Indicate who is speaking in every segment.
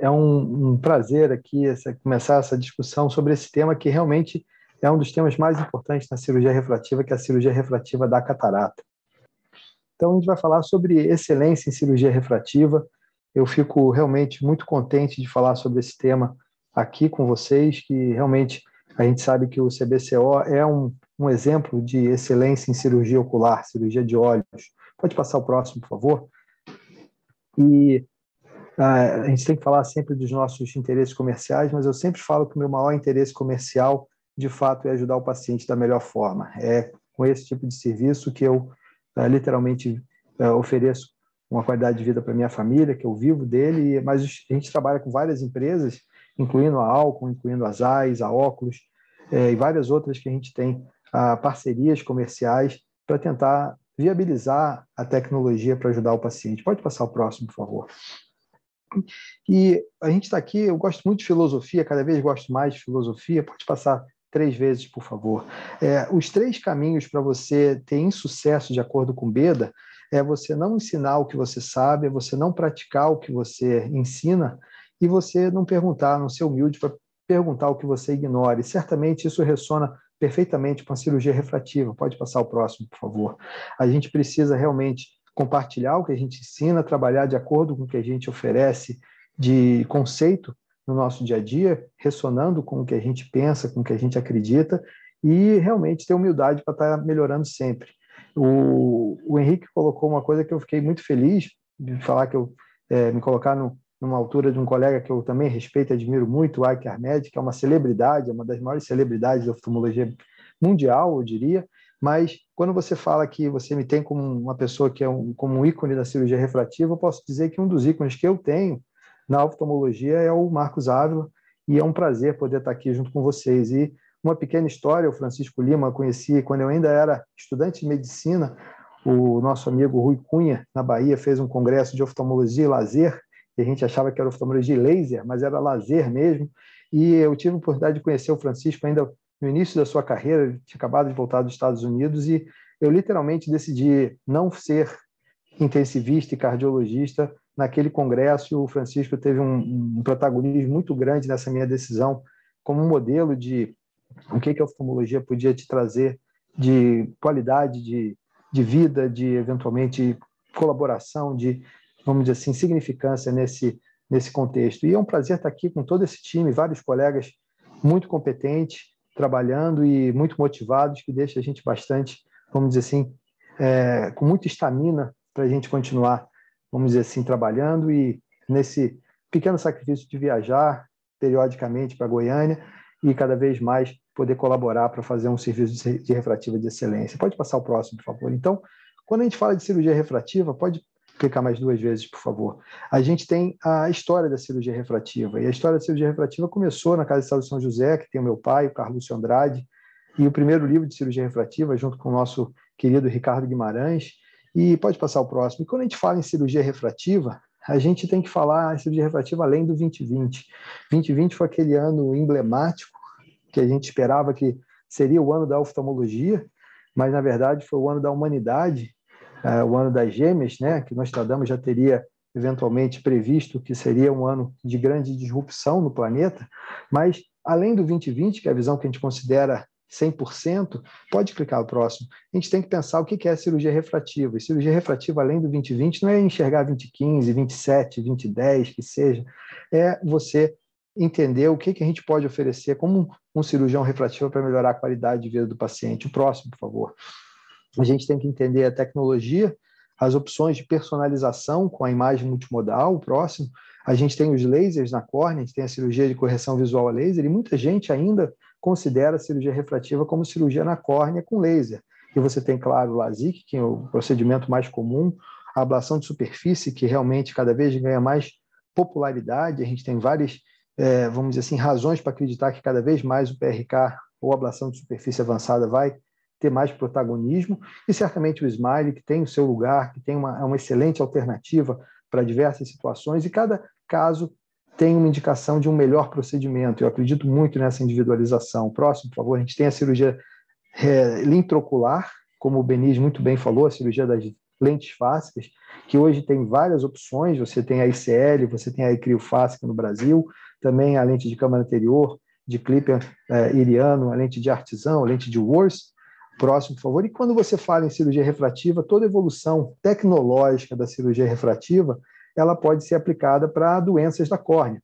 Speaker 1: É um prazer aqui começar essa discussão sobre esse tema que realmente é um dos temas mais importantes na cirurgia refrativa, que é a cirurgia refrativa da catarata. Então, a gente vai falar sobre excelência em cirurgia refrativa. Eu fico realmente muito contente de falar sobre esse tema aqui com vocês, que realmente a gente sabe que o CBCO é um exemplo de excelência em cirurgia ocular, cirurgia de olhos. Pode passar o próximo, por favor? E a gente tem que falar sempre dos nossos interesses comerciais, mas eu sempre falo que o meu maior interesse comercial, de fato, é ajudar o paciente da melhor forma. É com esse tipo de serviço que eu literalmente ofereço uma qualidade de vida para minha família, que eu vivo dele, mas a gente trabalha com várias empresas, incluindo a Alcon, incluindo a Zeiss, a Oculus, e várias outras que a gente tem parcerias comerciais para tentar viabilizar a tecnologia para ajudar o paciente. Pode passar o próximo, por favor. E a gente está aqui, eu gosto muito de filosofia, cada vez gosto mais de filosofia. Pode passar 3 vezes, por favor. Os 3 caminhos para você ter insucesso, de acordo com Beda, é você não ensinar o que você sabe, é você não praticar o que você ensina e você não perguntar, não ser humilde para perguntar o que você ignora. E certamente isso ressona perfeitamente com a cirurgia refrativa. Pode passar o próximo, por favor. A gente precisa realmente compartilhar o que a gente ensina, trabalhar de acordo com o que a gente oferece de conceito no nosso dia a dia, ressonando com o que a gente pensa, com o que a gente acredita, e realmente ter humildade para estar melhorando sempre. O Henrique colocou uma coisa que eu fiquei muito feliz de falar, que eu me colocar numa altura de um colega que eu também respeito e admiro muito, o Ike Ahmed, que é uma celebridade, é uma das maiores celebridades da oftalmologia mundial, eu diria, mas quando você fala que você me tem como uma pessoa que é como um ícone da cirurgia refrativa, eu posso dizer que um dos ícones que eu tenho na oftalmologia é o Marcos Ávila, e é um prazer poder estar aqui junto com vocês. E uma pequena história, o Francisco Lima eu conheci quando eu ainda era estudante de medicina. O nosso amigo Rui Cunha, na Bahia, fez um congresso de oftalmologia e lazer, e a gente achava que era oftalmologia e laser, mas era lazer mesmo, e eu tive a oportunidade de conhecer o Francisco ainda no início da sua carreira. Ele tinha acabado de voltar dos Estados Unidos, e eu literalmente decidi não ser intensivista e cardiologista naquele congresso. O Francisco teve um protagonismo muito grande nessa minha decisão, como um modelo de o que a oftalmologia podia te trazer de qualidade de vida, de eventualmente colaboração, de, vamos dizer assim, significância nesse contexto. E é um prazer estar aqui com todo esse time, vários colegas muito competentes, trabalhando e muito motivados, que deixa a gente bastante, vamos dizer assim, com muita estamina para a gente continuar, vamos dizer assim, trabalhando, e nesse pequeno sacrifício de viajar periodicamente para Goiânia e cada vez mais poder colaborar para fazer um serviço de refrativa de excelência. Pode passar o próximo, por favor. Então, quando a gente fala de cirurgia refrativa, pode clicar mais 2 vezes, por favor. A gente tem a história da cirurgia refrativa, e a história da cirurgia refrativa começou na Casa de Saúde São José, que tem o meu pai, o Carlos Andrade, e o primeiro livro de cirurgia refrativa, junto com o nosso querido Ricardo Guimarães. E pode passar o próximo. E quando a gente fala em cirurgia refrativa, a gente tem que falar em cirurgia refrativa além do 2020. 2020 foi aquele ano emblemático, que a gente esperava que seria o ano da oftalmologia, mas, na verdade, foi o ano da humanidade, o ano das gêmeas, né, que Nostradamus já teria eventualmente previsto que seria um ano de grande disrupção no planeta. Mas, além do 2020, que é a visão que a gente considera 100%, pode clicar o próximo, a gente tem que pensar o que é a cirurgia refrativa. E cirurgia refrativa, além do 2020, não é enxergar 2015, 27, 2010, que seja, é você entender o que a gente pode oferecer como um cirurgião refrativo para melhorar a qualidade de vida do paciente. O próximo, por favor. A gente tem que entender a tecnologia, as opções de personalização com a imagem multimodal. O próximo. A gente tem os lasers na córnea, a gente tem a cirurgia de correção visual a laser, e muita gente ainda considera a cirurgia refrativa como cirurgia na córnea com laser. E você tem, claro, o LASIK, que é o procedimento mais comum, a ablação de superfície, que realmente cada vez ganha mais popularidade. A gente tem várias, vamos dizer assim, razões para acreditar que cada vez mais o PRK, ou ablação de superfície avançada, vai ter mais protagonismo, e certamente o SMILE, que tem o seu lugar, que tem uma excelente alternativa para diversas situações, e cada caso tem uma indicação de um melhor procedimento. Eu acredito muito nessa individualização. Próximo, por favor. A gente tem a cirurgia intraocular, como o Benício muito bem falou, a cirurgia lentes fásicas, que hoje tem várias opções, você tem a ICL, você tem a criofásica no Brasil, também a lente de câmara anterior, de clipper iriano, a lente de artesão, a lente de Worth. Próximo, por favor. E quando você fala em cirurgia refrativa, toda evolução tecnológica da cirurgia refrativa, ela pode ser aplicada para doenças da córnea,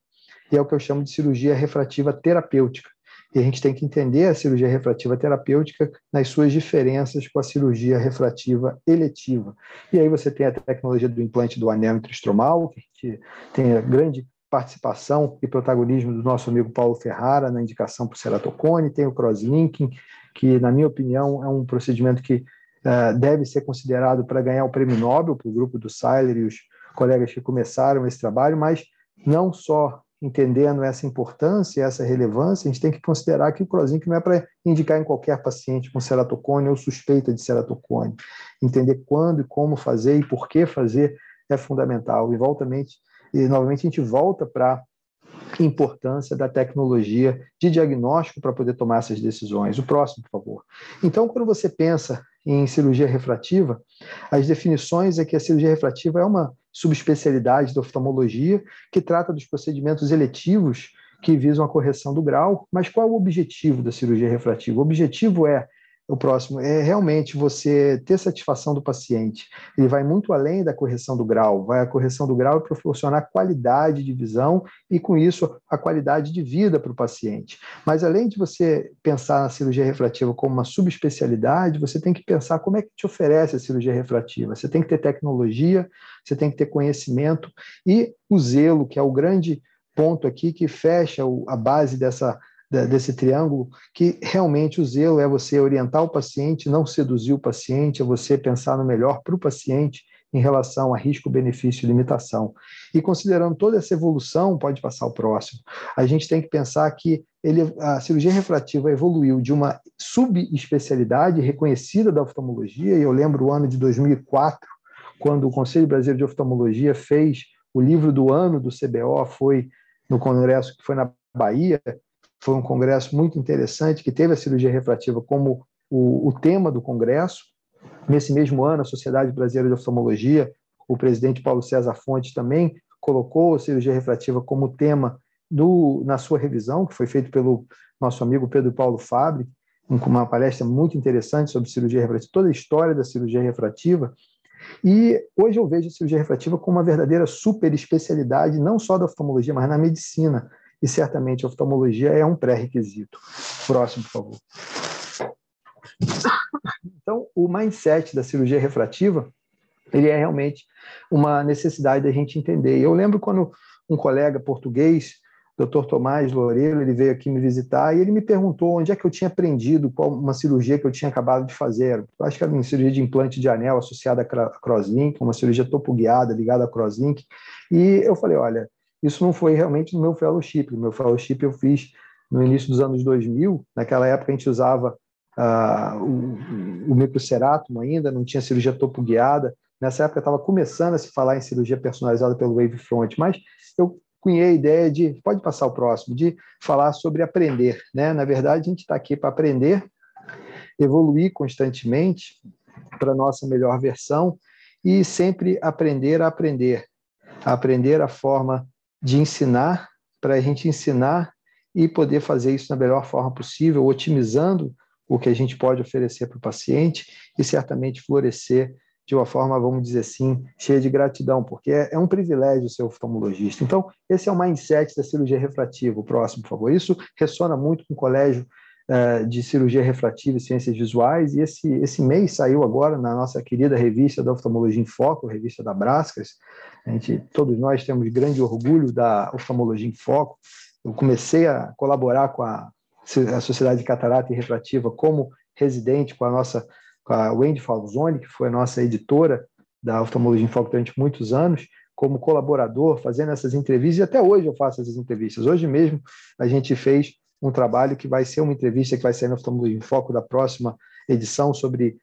Speaker 1: e é o que eu chamo de cirurgia refrativa terapêutica. E a gente tem que entender a cirurgia refrativa terapêutica nas suas diferenças com a cirurgia refrativa eletiva. E aí você tem a tecnologia do implante do anel intraestromal, que tem a grande participação e protagonismo do nosso amigo Paulo Ferrara na indicação para o ceratocone, tem o crosslinking, que, na minha opinião, é um procedimento que deve ser considerado para ganhar o prêmio Nobel, para o grupo do Seiler e os colegas que começaram esse trabalho, mas não só entendendo essa importância, essa relevância, a gente tem que considerar que o crosslinking não é para indicar em qualquer paciente com ceratocone ou suspeita de ceratocone. Entender quando e como fazer e por que fazer é fundamental. E novamente a gente volta para a importância da tecnologia de diagnóstico para poder tomar essas decisões. O próximo, por favor. Então, quando você pensa em cirurgia refrativa, as definições é que a cirurgia refrativa é uma subespecialidade da oftalmologia que trata dos procedimentos eletivos que visam a correção do grau. Mas qual é o objetivo da cirurgia refrativa? O objetivo o próximo é realmente você ter satisfação do paciente. Ele vai muito além da correção do grau. A correção do grau é proporcionar qualidade de visão e, com isso, a qualidade de vida para o paciente. Mas, além de você pensar na cirurgia refrativa como uma subespecialidade, você tem que pensar como é que te oferece a cirurgia refrativa. Você tem que ter tecnologia, você tem que ter conhecimento e o zelo, que é o grande ponto aqui que fecha a base desse triângulo, que realmente o zelo é você orientar o paciente, não seduzir o paciente, é você pensar no melhor para o paciente em relação a risco, benefício e limitação. E considerando toda essa evolução, pode passar o próximo, a gente tem que pensar que a cirurgia refrativa evoluiu de uma subespecialidade reconhecida da oftalmologia, e eu lembro o ano de 2004, quando o Conselho Brasileiro de Oftalmologia fez o livro do ano do CBO, foi no congresso que foi na Bahia. Foi um congresso muito interessante, que teve a cirurgia refrativa como o tema do congresso. Nesse mesmo ano, a Sociedade Brasileira de Oftalmologia, o presidente Paulo César Fontes também colocou a cirurgia refrativa como tema na sua revisão, que foi feito pelo nosso amigo Pedro Paulo Fabre, com uma palestra muito interessante sobre cirurgia refrativa, toda a história da cirurgia refrativa. E hoje eu vejo a cirurgia refrativa como uma verdadeira super especialidade, não só da oftalmologia, mas na medicina. E certamente a oftalmologia é um pré-requisito. Próximo, por favor. Então, o mindset da cirurgia refrativa, ele é realmente uma necessidade da gente entender. Eu lembro quando um colega português, Dr. Tomás Loureiro, ele veio aqui me visitar e ele me perguntou onde é que eu tinha aprendido qual uma cirurgia que eu tinha acabado de fazer. Eu acho que era uma cirurgia de implante de anel associada a crosslink, uma cirurgia topo-guiada ligada a crosslink. E eu falei, olha, isso não foi realmente no meu fellowship. No meu fellowship eu fiz no início dos anos 2000. Naquela época a gente usava o microceratum ainda, não tinha cirurgia topo-guiada. Nessa época estava começando a se falar em cirurgia personalizada pelo Wavefront, mas eu cunhei a ideia pode passar o próximo, de falar sobre aprender, né? Na verdade, a gente está aqui para aprender, evoluir constantemente para a nossa melhor versão e sempre aprender a aprender a forma de ensinar, para a gente ensinar e poder fazer isso da melhor forma possível, otimizando o que a gente pode oferecer para o paciente e certamente florescer de uma forma, vamos dizer assim, cheia de gratidão, porque é um privilégio ser oftalmologista. Então, esse é o mindset da cirurgia refrativa. O próximo, por favor. Isso ressona muito com o Colégio de Cirurgia Refrativa e Ciências Visuais, e esse mês saiu agora na nossa querida revista da Oftalmologia em Foco, revista da Brascas. Todos nós temos grande orgulho da Oftalmologia em Foco. Eu comecei a colaborar com a Sociedade de Catarata e Refrativa como residente com a Wendy Falzoni, que foi a nossa editora da Oftalmologia em Foco durante muitos anos, como colaborador, fazendo essas entrevistas, e até hoje eu faço essas entrevistas. Hoje mesmo a gente fez um trabalho que vai ser uma entrevista que vai sair na Oftalmologia em Foco da próxima edição sobre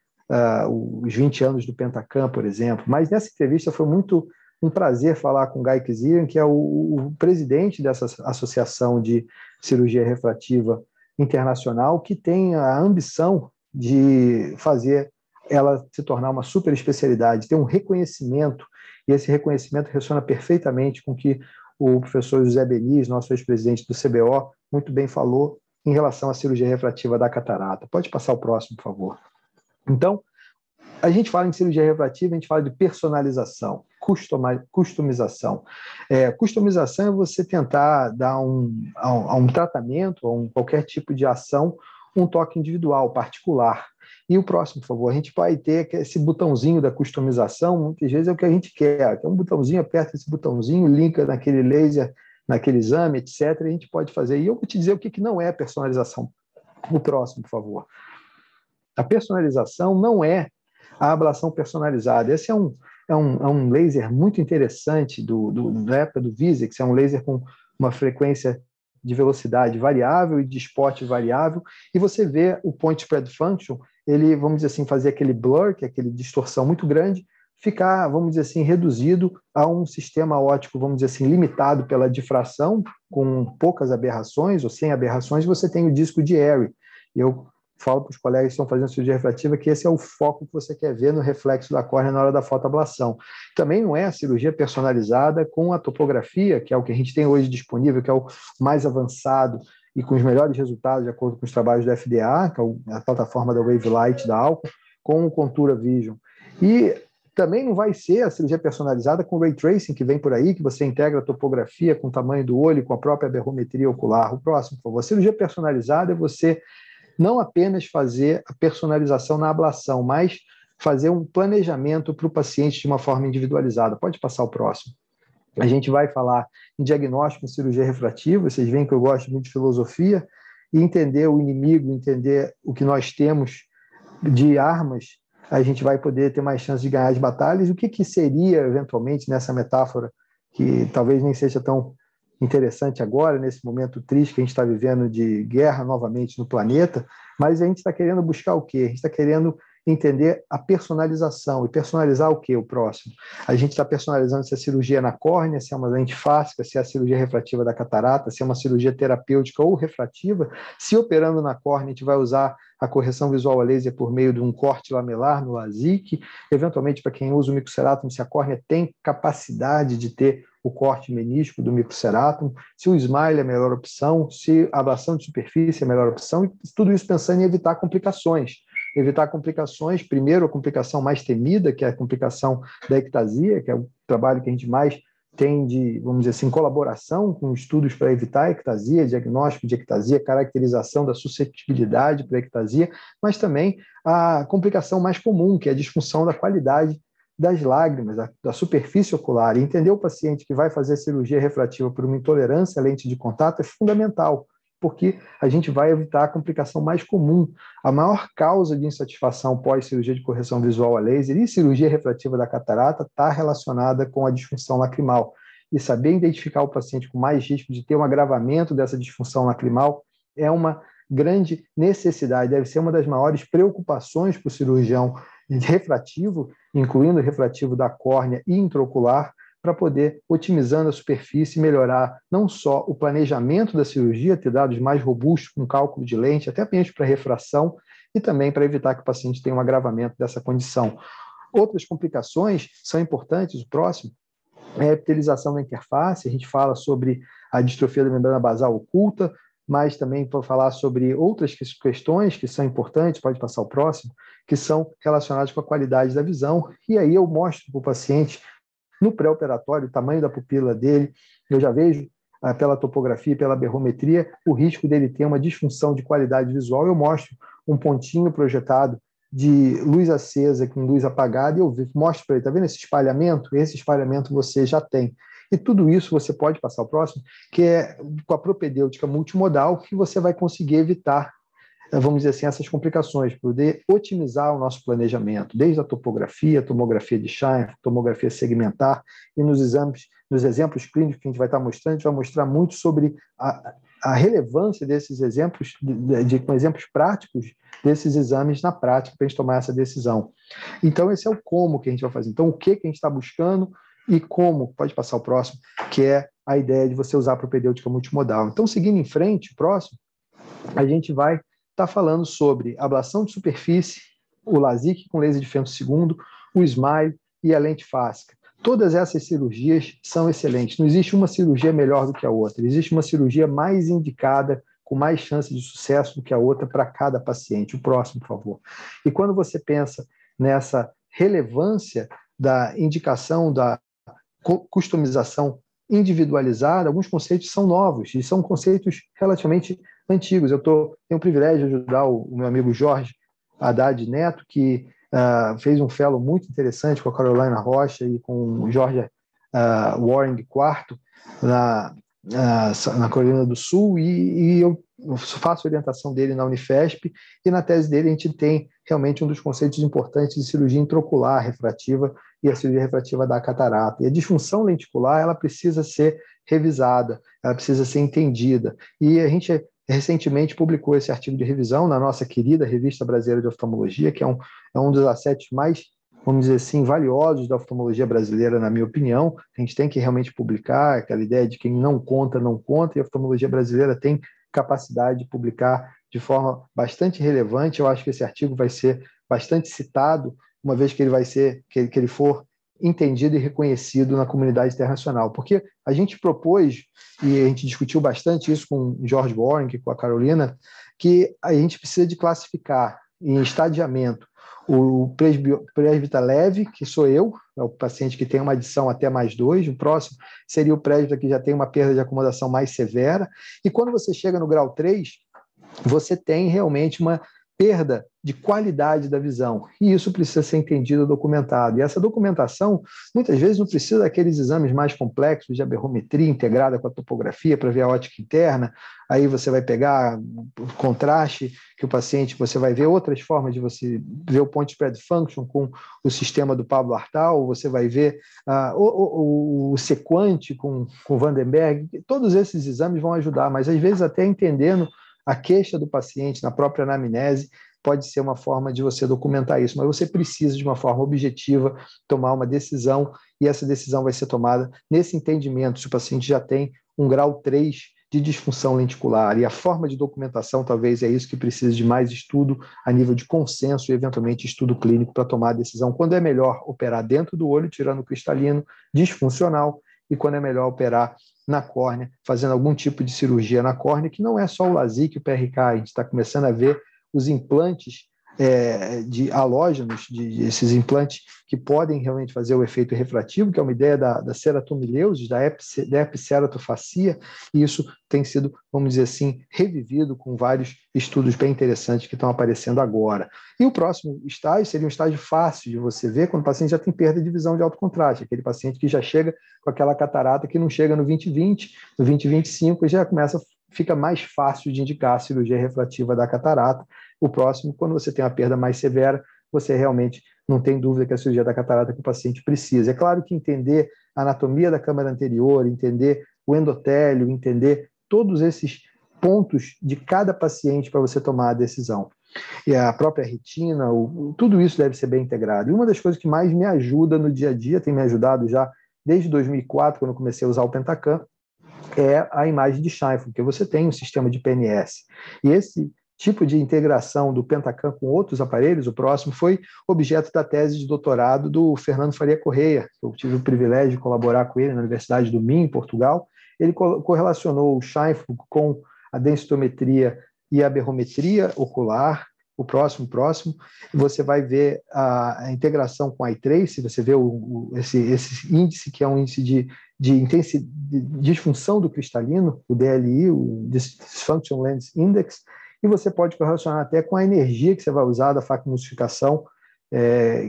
Speaker 1: os 20 anos do Pentacam, por exemplo. Mas nessa entrevista foi muito um prazer falar com o Guy Kizirian, que é o presidente dessa Associação de Cirurgia Refrativa Internacional, que tem a ambição de fazer ela se tornar uma super especialidade, ter um reconhecimento, e esse reconhecimento ressona perfeitamente com o que o professor José Beniz, nosso ex-presidente do CBO, muito bem falou em relação à cirurgia refrativa da catarata. Pode passar o próximo, por favor. Então, a gente fala em cirurgia refrativa, a gente fala de personalização, customização. Customização é você tentar dar a um tratamento, a qualquer tipo de ação, um toque individual, particular. E o próximo, por favor, a gente vai ter esse botãozinho da customização, muitas vezes é o que a gente quer, que é um botãozinho, aperta esse botãozinho, linka naquele laser, naquele exame, etc., a gente pode fazer. E eu vou te dizer o que não é personalização. O próximo, por favor. A personalização não é a ablação personalizada. Esse é um laser muito interessante da época do Vuzix, é um laser com uma frequência de velocidade variável e de spot variável, e você vê o point spread function, ele, vamos dizer assim, fazer aquele blur, que é aquele distorção muito grande, ficar, vamos dizer assim, reduzido a um sistema óptico, vamos dizer assim, limitado pela difração, com poucas aberrações, ou sem aberrações, você tem o disco de Airy. Eu falo para os colegas que estão fazendo cirurgia refrativa que esse é o foco que você quer ver no reflexo da córnea na hora da fotoablação. Também não é a cirurgia personalizada com a topografia, que é o que a gente tem hoje disponível, que é o mais avançado e com os melhores resultados, de acordo com os trabalhos da FDA, que é a plataforma da Wavelight da Alcon, com o Contura Vision. E também não vai ser a cirurgia personalizada com o Ray Tracing, que vem por aí, que você integra a topografia com o tamanho do olho, com a própria aberrometria ocular. O próximo, por favor. A cirurgia personalizada é você não apenas fazer a personalização na ablação, mas fazer um planejamento para o paciente de uma forma individualizada. Pode passar o próximo. A gente vai falar em diagnóstico em cirurgia refrativa, vocês veem que eu gosto muito de filosofia, e entender o inimigo, entender o que nós temos de armas, a gente vai poder ter mais chance de ganhar as batalhas. O que seria, eventualmente, nessa metáfora, que talvez nem seja tão interessante agora, nesse momento triste que a gente está vivendo de guerra novamente no planeta, mas a gente está querendo buscar o quê? A gente está querendo entender a personalização. E personalizar o quê? O próximo. A gente está personalizando se a cirurgia é na córnea, se é uma lente fáscica, se é a cirurgia refrativa da catarata, se é uma cirurgia terapêutica ou refrativa. Se operando na córnea, a gente vai usar a correção visual a laser por meio de um corte lamelar no LASIK. Eventualmente, para quem usa o microceratum, se a córnea tem capacidade de ter o corte menísco do microceratum, se o smile é a melhor opção, se a ablação de superfície é a melhor opção, e tudo isso pensando em evitar complicações. Evitar complicações, primeiro a complicação mais temida, que é a complicação da ectasia, que é o trabalho que a gente mais tem de, vamos dizer assim, colaboração com estudos para evitar a ectasia, diagnóstico de ectasia, caracterização da suscetibilidade para a ectasia, mas também a complicação mais comum, que é a disfunção da qualidade das lágrimas, da superfície ocular. E entender o paciente que vai fazer cirurgia refrativa por uma intolerância à lente de contato é fundamental, porque a gente vai evitar a complicação mais comum. A maior causa de insatisfação pós-cirurgia de correção visual a laser e cirurgia refrativa da catarata está relacionada com a disfunção lacrimal. E saber identificar o paciente com mais risco de ter um agravamento dessa disfunção lacrimal é uma grande necessidade, deve ser uma das maiores preocupações para o cirurgião refrativo, incluindo o refrativo da córnea e intraocular, para poder, otimizando a superfície, melhorar não só o planejamento da cirurgia, ter dados mais robustos com cálculo de lente, até mesmo para refração, e também para evitar que o paciente tenha um agravamento dessa condição. Outras complicações são importantes, o próximo é a epitelização da interface, a gente fala sobre a distrofia da membrana basal oculta, mas também para falar sobre outras questões que são importantes, pode passar o próximo, que são relacionadas com a qualidade da visão, e aí eu mostro para o paciente, no pré-operatório, o tamanho da pupila dele, eu já vejo pela topografia, pela berrometria, o risco dele ter uma disfunção de qualidade visual, eu mostro um pontinho projetado de luz acesa com luz apagada, e eu mostro para ele, está vendo esse espalhamento? Esse espalhamento você já tem. E tudo isso você pode passar ao próximo, que é com a propedêutica multimodal, que você vai conseguir evitar, vamos dizer assim, essas complicações, poder otimizar o nosso planejamento, desde a topografia, tomografia de Scheinfeld, tomografia segmentar, e nos exames, nos exemplos clínicos que a gente vai estar mostrando, a gente vai mostrar muito sobre a relevância desses exemplos, com exemplos práticos desses exames na prática, para a gente tomar essa decisão. Então, esse é o como que a gente vai fazer. Então, o que a gente está buscando e como, pode passar o próximo, que é a ideia de você usar a propedêutica multimodal. Então, seguindo em frente, o próximo, a gente vai estar falando sobre ablação de superfície o LASIK com laser de Fento II, o SMILE e a lente fáscica. Todas essas cirurgias são excelentes. Não existe uma cirurgia melhor do que a outra. Existe uma cirurgia mais indicada, com mais chance de sucesso do que a outra para cada paciente. O próximo, por favor. E quando você pensa nessa relevância da indicação, da customização individualizada, alguns conceitos são novos e são conceitos relativamente antigos. Eu tenho o privilégio de ajudar o meu amigo Jorge Haddad Neto, que fez um fellow muito interessante com a Carolina Rocha e com o George Waring IV na Carolina do Sul, e eu faço orientação dele na Unifesp, e na tese dele a gente tem realmente um dos conceitos importantes de cirurgia intraocular refrativa e a cirurgia refrativa da catarata. E a disfunção lenticular, ela precisa ser revisada, ela precisa ser entendida. E a gente recentemente publicou esse artigo de revisão na nossa querida Revista Brasileira de Oftalmologia, que é um dos assets mais, vamos dizer assim, valiosos da oftalmologia brasileira, na minha opinião. A gente tem que realmente publicar, aquela ideia de quem não conta, não conta, e a oftalmologia brasileira tem capacidade de publicar de forma bastante relevante. Eu acho que esse artigo vai ser bastante citado, uma vez que ele for entendido e reconhecido na comunidade internacional, porque a gente propôs, e a gente discutiu bastante isso com o George Waring, com a Carolina, que a gente precisa de classificar em estadiamento o presbítero leve, que sou eu, é o paciente que tem uma adição até +2, o próximo seria o presbítero que já tem uma perda de acomodação mais severa, e quando você chega no grau 3, você tem realmente uma perda de qualidade da visão, e isso precisa ser entendido e documentado. E essa documentação, muitas vezes, não precisa daqueles exames mais complexos de aberrometria integrada com a topografia para ver a ótica interna. Aí você vai pegar o contraste que o paciente, você vai ver outras formas de você ver o point spread function com o sistema do Pablo Artal, você vai ver o sequante com o Vandenberg. Todos esses exames vão ajudar, mas às vezes até entendendo a queixa do paciente na própria anamnese pode ser uma forma de você documentar isso, mas você precisa, de uma forma objetiva, tomar uma decisão, e essa decisão vai ser tomada nesse entendimento, se o paciente já tem um grau 3 de disfunção lenticular, e a forma de documentação talvez é isso que precisa de mais estudo a nível de consenso e, eventualmente, estudo clínico para tomar a decisão, quando é melhor operar dentro do olho, tirando o cristalino, disfuncional, e quando é melhor operar na córnea, fazendo algum tipo de cirurgia na córnea, que não é só o LASIK e o PRK, a gente está começando a ver os implantes de halógenos, esses implantes que podem realmente fazer o efeito refrativo, que é uma ideia da ceratomileuse, da epiceratofacia, e isso tem sido, vamos dizer assim, revivido com vários estudos bem interessantes que estão aparecendo agora. E o próximo estágio seria um estágio fácil de você ver quando o paciente já tem perda de visão de alto contraste, aquele paciente que já chega com aquela catarata que não chega no 20/20, no 20/25, e já fica mais fácil de indicar a cirurgia refrativa da catarata. O próximo, quando você tem uma perda mais severa, você realmente não tem dúvida que a cirurgia da catarata que o paciente precisa. É claro que entender a anatomia da câmara anterior, entender o endotélio, entender todos esses pontos de cada paciente para você tomar a decisão. E a própria retina, tudo isso deve ser bem integrado. E uma das coisas que mais me ajuda no dia a dia, tem me ajudado já desde 2004, quando eu comecei a usar o Pentacam, é a imagem de Scheinfeld, porque você tem um sistema de PNS. E esse tipo de integração do Pentacam com outros aparelhos, o próximo, foi objeto da tese de doutorado do Fernando Faria Correia. Eu tive o privilégio de colaborar com ele na Universidade do Minho, em Portugal. Ele correlacionou o Scheinfeld com a densitometria e a aberrometria ocular, o próximo, você vai ver a integração com a iTrace, você vê esse índice, que é um índice de disfunção do cristalino, o DLI, o Dysfunction Lens Index, e você pode correlacionar até com a energia que você vai usar da facomulsificação,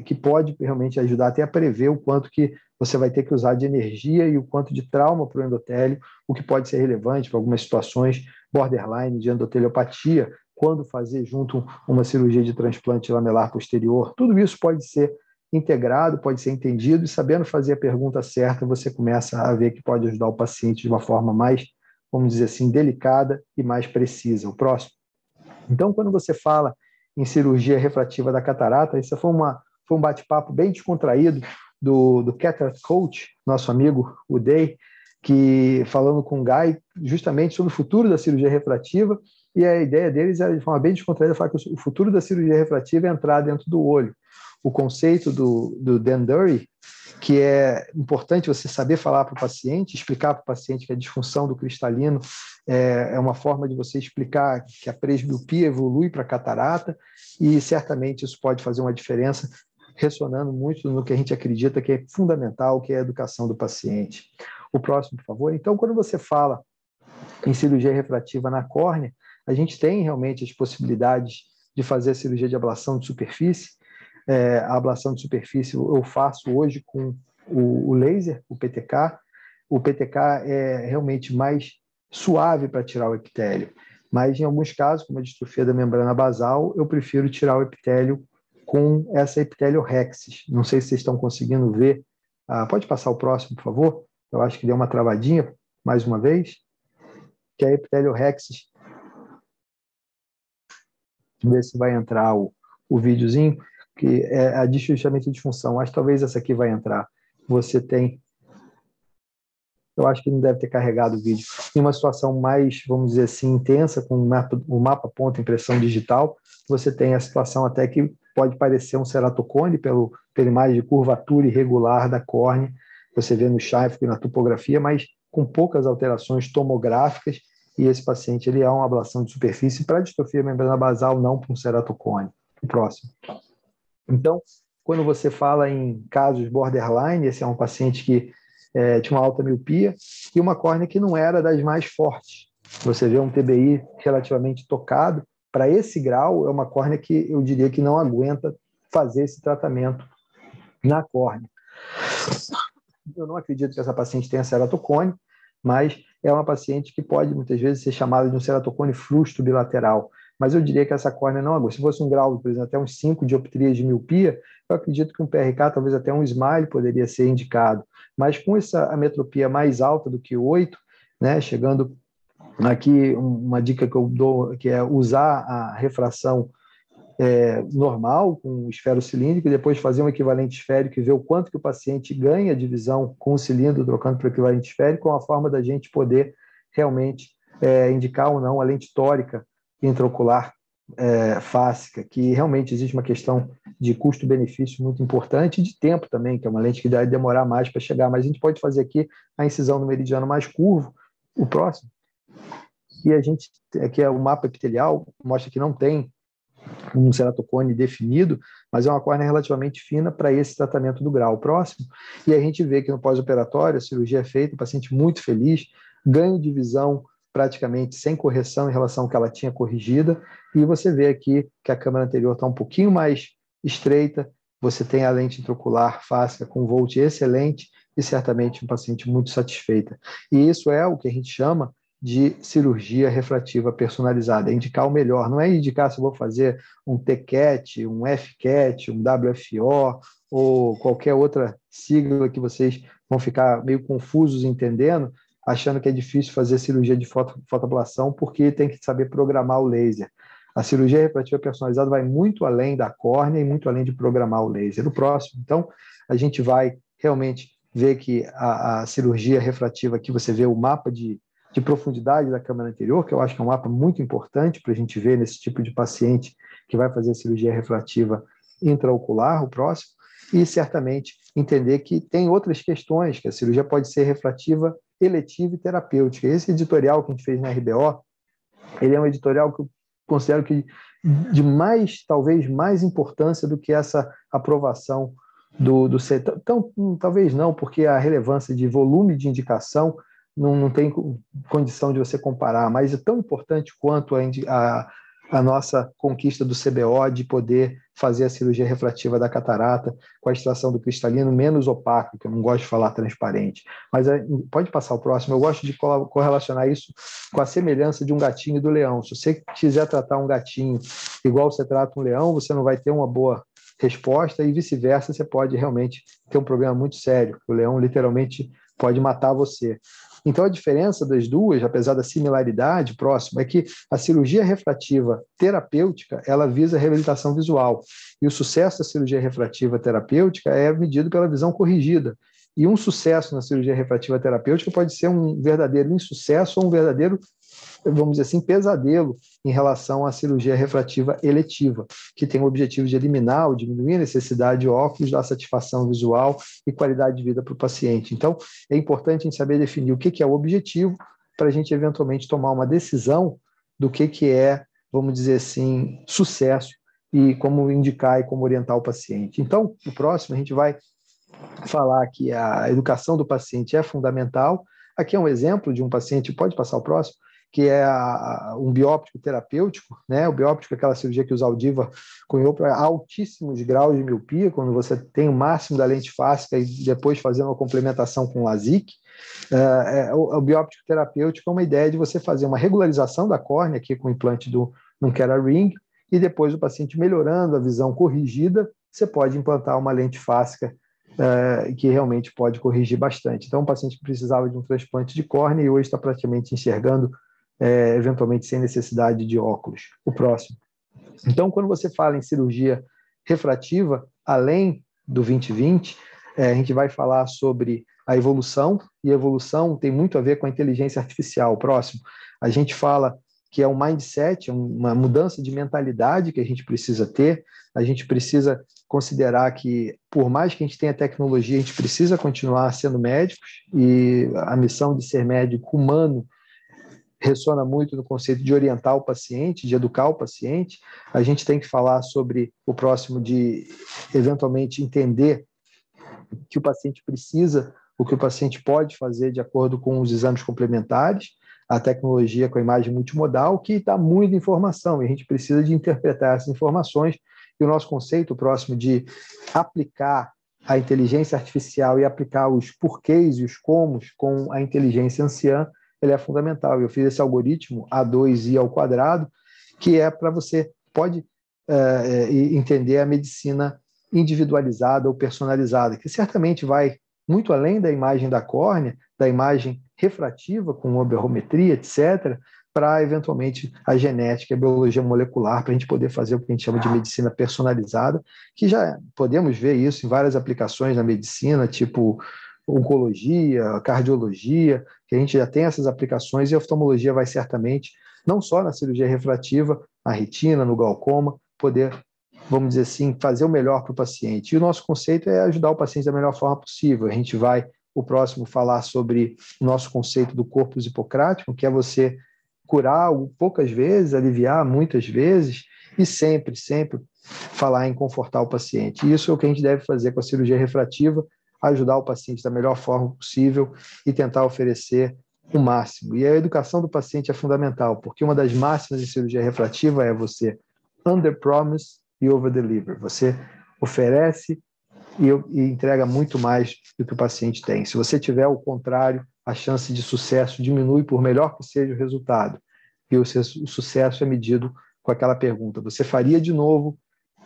Speaker 1: que pode realmente ajudar até a prever o quanto que você vai ter que usar de energia e o quanto de trauma para o endotélio, o que pode ser relevante para algumas situações borderline de endoteliopatia, quando fazer junto uma cirurgia de transplante lamelar posterior. Tudo isso pode ser integrado, pode ser entendido, e sabendo fazer a pergunta certa, você começa a ver que pode ajudar o paciente de uma forma mais, vamos dizer assim, delicada e mais precisa. O próximo. Então, quando você fala em cirurgia refrativa da catarata, isso foi um bate-papo bem descontraído do Cataract Coach, nosso amigo Uday, que falando com o Guy justamente sobre o futuro da cirurgia refrativa. E a ideia deles era, de forma bem descontraída, falar que o futuro da cirurgia refrativa é entrar dentro do olho. O conceito do Dan Dury, que é importante você saber falar para o paciente, explicar para o paciente que a disfunção do cristalino é uma forma de você explicar que a presbiopia evolui para a catarata, e certamente isso pode fazer uma diferença, ressonando muito no que a gente acredita que é fundamental, que é a educação do paciente. O próximo, por favor. Então, quando você fala em cirurgia refrativa na córnea, a gente tem realmente as possibilidades de fazer a cirurgia de ablação de superfície. A ablação de superfície eu faço hoje com o laser, o PTK. O PTK é realmente mais suave para tirar o epitélio, mas em alguns casos, como a distrofia da membrana basal, eu prefiro tirar o epitélio com essa epitélio rexis. Não sei se vocês estão conseguindo ver. Pode passar o próximo, por favor? Eu acho que deu uma travadinha, mais uma vez, que é a epitélio rexis. Ver se vai entrar o videozinho, que é a justamente a disfunção. Acho que talvez essa aqui vai entrar. Você tem... Eu acho que não deve ter carregado o vídeo. Em uma situação mais, vamos dizer assim, intensa, com o mapa ponto impressão digital, você tem a situação até que pode parecer um ceratocone pela imagem de curvatura irregular da córnea. Você vê no Scheifele e na topografia, mas com poucas alterações tomográficas, e esse paciente ele é uma ablação de superfície para distrofia membrana basal, não para um ceratocone. O próximo. Então, quando você fala em casos borderline, esse é um paciente que tinha uma alta miopia e uma córnea que não era das mais fortes. Você vê um TBI relativamente tocado, para esse grau, é uma córnea que eu diria que não aguenta fazer esse tratamento na córnea. Eu não acredito que essa paciente tenha ceratocone, mas é uma paciente que pode, muitas vezes, ser chamada de um ceratocone frustro bilateral. Mas eu diria que essa córnea não aguenta. Se fosse um grau, por exemplo, até uns 5 dioptrias de miopia, eu acredito que um PRK, talvez até um SMILE, poderia ser indicado. Mas com essa ametropia mais alta do que 8, né, chegando aqui, uma dica que eu dou, que é usar a refração normal, com o esfero cilíndrico, e depois fazer um equivalente esférico e ver o quanto que o paciente ganha de visão com o cilindro, trocando para o equivalente esférico, é uma forma da gente poder realmente indicar ou não a lente tórica intraocular fásica, que realmente existe uma questão de custo-benefício muito importante, e de tempo também, que é uma lente que deve demorar mais para chegar, mas a gente pode fazer aqui a incisão no meridiano mais curvo. O próximo, e a gente, aqui é o mapa epitelial, mostra que não tem um ceratocone definido, mas é uma córnea relativamente fina para esse tratamento do grau próximo, e a gente vê que no pós-operatório a cirurgia é feita, o paciente muito feliz, ganho de visão praticamente sem correção em relação ao que ela tinha corrigida, e você vê aqui que a câmera anterior está um pouquinho mais estreita, você tem a lente intraocular fácil com volt excelente, e certamente um paciente muito satisfeita. E isso é o que a gente chama de cirurgia refrativa personalizada, é indicar o melhor, não é indicar se eu vou fazer um TCAT, um FCAT, um WFO, ou qualquer outra sigla que vocês vão ficar meio confusos entendendo, achando que é difícil fazer cirurgia de fotoablação, porque tem que saber programar o laser. A cirurgia refrativa personalizada vai muito além da córnea e muito além de programar o laser. No próximo, então, a gente vai realmente ver que a cirurgia refrativa, aqui você vê o mapa de profundidade da câmara anterior, que eu acho que é um mapa muito importante para a gente ver nesse tipo de paciente que vai fazer a cirurgia refrativa intraocular, o próximo, e certamente entender que tem outras questões, que a cirurgia pode ser refrativa, eletiva e terapêutica. Esse editorial que a gente fez na RBO, ele é um editorial que eu considero que de mais, talvez mais importância do que essa aprovação do CETA. Então, talvez não, porque a relevância de volume de indicação não tem condição de você comparar, mas é tão importante quanto a nossa conquista do CBO de poder fazer a cirurgia refrativa da catarata com a extração do cristalino menos opaco, que eu não gosto de falar transparente. Mas pode passar o próximo. Eu gosto de correlacionar isso com a semelhança de um gatinho e do leão. Se você quiser tratar um gatinho igual você trata um leão, você não vai ter uma boa resposta, e vice-versa, você pode realmente ter um problema muito sério. O leão literalmente pode matar você. Então, a diferença das duas, apesar da similaridade próxima, é que a cirurgia refrativa terapêutica, ela visa a reabilitação visual. E o sucesso da cirurgia refrativa terapêutica é medido pela visão corrigida. E um sucesso na cirurgia refrativa terapêutica pode ser um verdadeiro insucesso ou um verdadeiro vamos dizer assim, pesadelo em relação à cirurgia refrativa eletiva, que tem o objetivo de eliminar ou diminuir a necessidade de óculos, dar satisfação visual e qualidade de vida para o paciente. Então, é importante a gente saber definir o que é o objetivo para a gente, eventualmente, tomar uma decisão do que é, vamos dizer assim, sucesso e como indicar e como orientar o paciente. Então, no próximo, a gente vai falar que a educação do paciente é fundamental. Aqui é um exemplo de um paciente, pode passar o próximo, que é um bióptico terapêutico, né? O bióptico é aquela cirurgia que o Zaldivar cunhou para altíssimos graus de miopia, quando você tem o máximo da lente fáscica e depois fazendo uma complementação com LASIK. O bióptico terapêutico é uma ideia de você fazer uma regularização da córnea, aqui com o implante do Nuncera Ring, e depois o paciente melhorando a visão corrigida, você pode implantar uma lente fáscica que realmente pode corrigir bastante. Então, um paciente que precisava de um transplante de córnea e hoje está praticamente enxergando, eventualmente sem necessidade de óculos. O próximo. Então, quando você fala em cirurgia refrativa, além do 20/20, a gente vai falar sobre a evolução, e a evolução tem muito a ver com a inteligência artificial. O próximo. A gente fala que é um mindset, uma mudança de mentalidade que a gente precisa ter. A gente precisa considerar que, por mais que a gente tenha tecnologia, a gente precisa continuar sendo médicos, e a missão de ser médico humano ressona muito no conceito de orientar o paciente, de educar o paciente. A gente tem que falar sobre o próximo, de eventualmente entender que o paciente precisa, o que o paciente pode fazer de acordo com os exames complementares, a tecnologia com a imagem multimodal, que dá muita informação, e a gente precisa de interpretar essas informações, e o nosso conceito próximo de aplicar a inteligência artificial e aplicar os porquês e os comos com a inteligência anciã, ele é fundamental. Eu fiz esse algoritmo A2i², que é para você pode entender a medicina individualizada ou personalizada, que certamente vai muito além da imagem da córnea, da imagem refrativa com aberrometria, etc., para, eventualmente, a genética e a biologia molecular, para a gente poder fazer o que a gente chama de medicina personalizada, que já podemos ver isso em várias aplicações na medicina, tipo oncologia, cardiologia, que a gente já tem essas aplicações, e a oftalmologia vai certamente, não só na cirurgia refrativa, na retina, no glaucoma, poder, vamos dizer assim, fazer o melhor para o paciente. E o nosso conceito é ajudar o paciente da melhor forma possível. A gente vai, o próximo, falar sobre o nosso conceito do corpus hipocrático, que é você curar poucas vezes, aliviar muitas vezes, e sempre, sempre falar em confortar o paciente. E isso é o que a gente deve fazer com a cirurgia refrativa, ajudar o paciente da melhor forma possível e tentar oferecer o máximo. E a educação do paciente é fundamental, porque uma das máximas de cirurgia refrativa é você under-promise e over-deliver. Você oferece e entrega muito mais do que o paciente tem. Se você tiver o contrário, a chance de sucesso diminui, por melhor que seja o resultado. E o sucesso é medido com aquela pergunta: você faria de novo?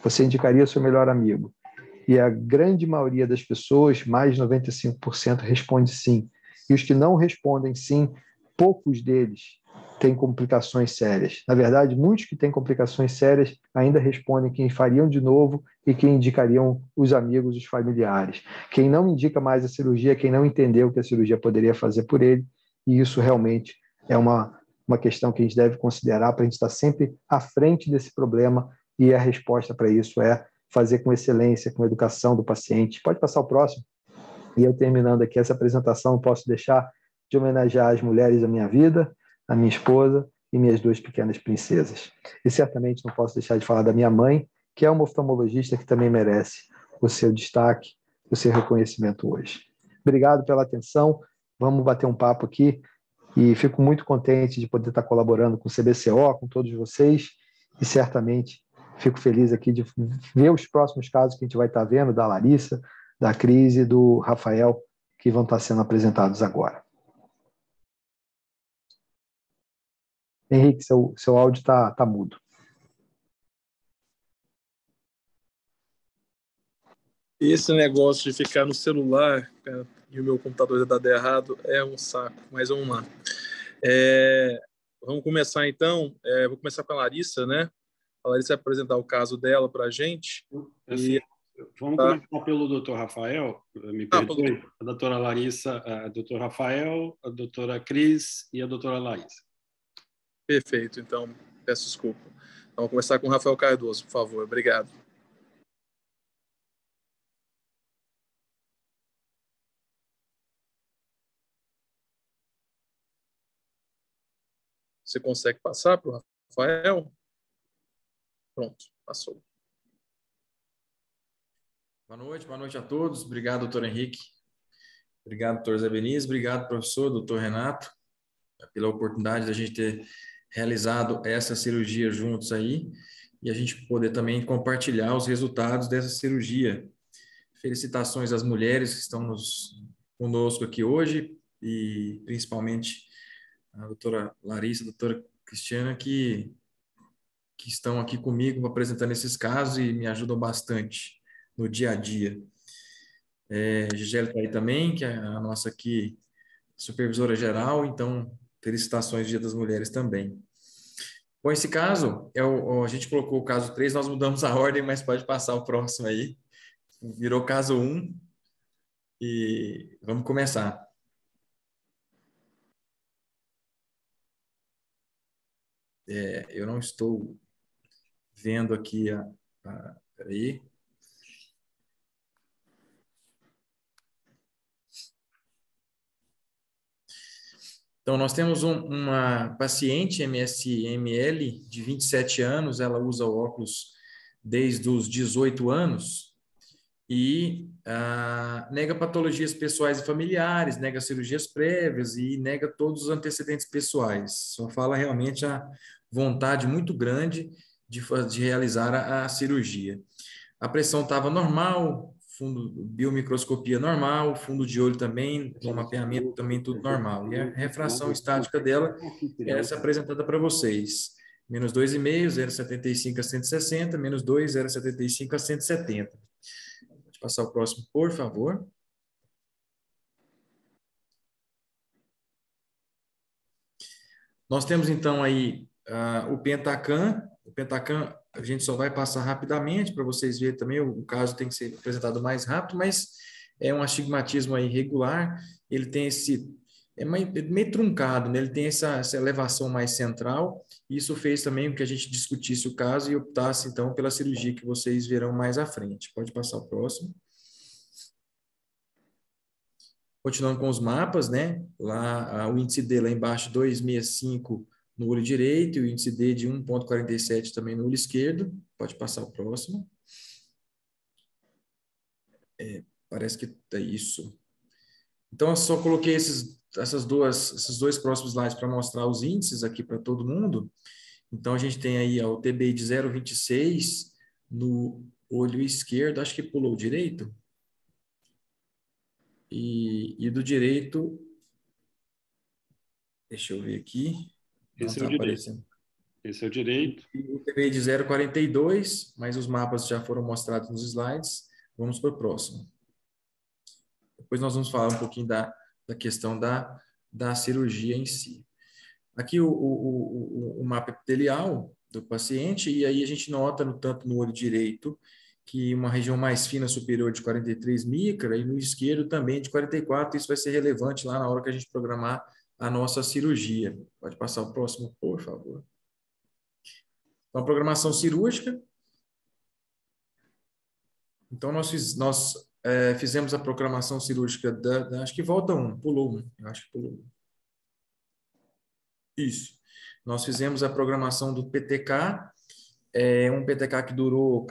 Speaker 1: Você indicaria seu melhor amigo? E a grande maioria das pessoas, mais de 95%, responde sim. E os que não respondem sim, poucos deles têm complicações sérias. Na verdade, muitos que têm complicações sérias ainda respondem que fariam de novo e que indicariam os amigos, os familiares. Quem não indica mais a cirurgia, quem não entendeu o que a cirurgia poderia fazer por ele, e isso realmente é uma questão que a gente deve considerar para a gente estar sempre à frente desse problema, e a resposta para isso é fazer com excelência, com educação do paciente. Pode passar o próximo. E eu, terminando aqui essa apresentação, não posso deixar de homenagear as mulheres da minha vida, a minha esposa e minhas duas pequenas princesas. E certamente não posso deixar de falar da minha mãe, que é uma oftalmologista que também merece o seu destaque, o seu reconhecimento hoje. Obrigado pela atenção. Vamos bater um papo aqui, e fico muito contente de poder estar colaborando com o CBCO, com todos vocês, e certamente fico feliz aqui de ver os próximos casos que a gente vai estar vendo, da Larissa, da Cris e do Rafael, que vão estar sendo apresentados agora. Henrique, seu áudio está mudo.
Speaker 2: Esse negócio de ficar no celular, cara, e o meu computador já dá errado, é um saco. Mas vamos lá. Vamos começar então. Vou começar com a Larissa, né? A Larissa vai apresentar o caso dela para a gente.
Speaker 3: Assim, vamos começar pelo doutor Rafael, me perdoe. A doutora Larissa, a doutora Rafael, a doutora Cris e a doutora Larissa.
Speaker 2: Perfeito, então, peço desculpa. Então, vamos começar com o Rafael Cardoso, por favor. Obrigado. Você consegue passar para o Rafael? Pronto, passou.
Speaker 4: Boa noite a todos. Obrigado, doutor Henrique. Obrigado, doutor Zé Beniz. Obrigado, professor, doutor Renato, pela oportunidade de a gente ter realizado essa cirurgia juntos aí e a gente poder também compartilhar os resultados dessa cirurgia. Felicitações às mulheres que estão conosco aqui hoje e principalmente a doutora Larissa, a doutora Cristiana, que estão aqui comigo apresentando esses casos e me ajudam bastante no dia a dia. Gisele está aí também, que é a nossa aqui supervisora geral, então felicitações Dia das Mulheres também. Bom, esse caso, a gente colocou o caso 3, nós mudamos a ordem, mas pode passar o próximo aí. Virou caso 1 e vamos começar. Eu não estou vendo aqui peraí. Então, nós temos uma paciente MSML de 27 anos, ela usa óculos desde os 18 anos e nega patologias pessoais e familiares, nega cirurgias prévias e nega todos os antecedentes pessoais. Só fala realmente a vontade muito grande de realizar a cirurgia. A pressão estava normal, biomicroscopia normal, fundo de olho também, o mapeamento também tudo normal. E a refração estática dela é essa apresentada para vocês. Menos 2,5, 0,75 a 160, menos 2, 0,75 a 170. Pode passar o próximo, por favor. Nós temos então aí o Pentacam. O Pentacam a gente só vai passar rapidamente para vocês verem também, o caso tem que ser apresentado mais rápido, mas é um astigmatismo aí regular, ele tem meio truncado, né? Ele tem essa elevação mais central, e isso fez também com que a gente discutisse o caso e optasse então pela cirurgia que vocês verão mais à frente. Pode passar o próximo. Continuando com os mapas, né? Lá o índice D lá embaixo 2,65 no olho direito e o índice D de 1,47 também no olho esquerdo. Pode passar o próximo. Parece que é isso. Então, eu só coloquei esses dois próximos slides para mostrar os índices aqui para todo mundo. Então, a gente tem aí o TBI de 0,26 no olho esquerdo, acho que pulou o direito. E do direito, deixa eu ver aqui.
Speaker 3: Esse é o direito. Esse é o direito.
Speaker 4: O TBI de 0,42, mas os mapas já foram mostrados nos slides. Vamos para o próximo. Depois nós vamos falar um pouquinho da questão da cirurgia em si. Aqui o mapa epitelial do paciente, e aí a gente nota, tanto no olho direito, que uma região mais fina superior de 43 micra, e no esquerdo também de 44, isso vai ser relevante lá na hora que a gente programar a nossa cirurgia. Pode passar o próximo, por favor. Então, a programação cirúrgica. Então, nós fizemos a programação cirúrgica acho que volta pulou um, eu acho que pulou um. Isso. Nós fizemos a programação do PTK, um PTK que durou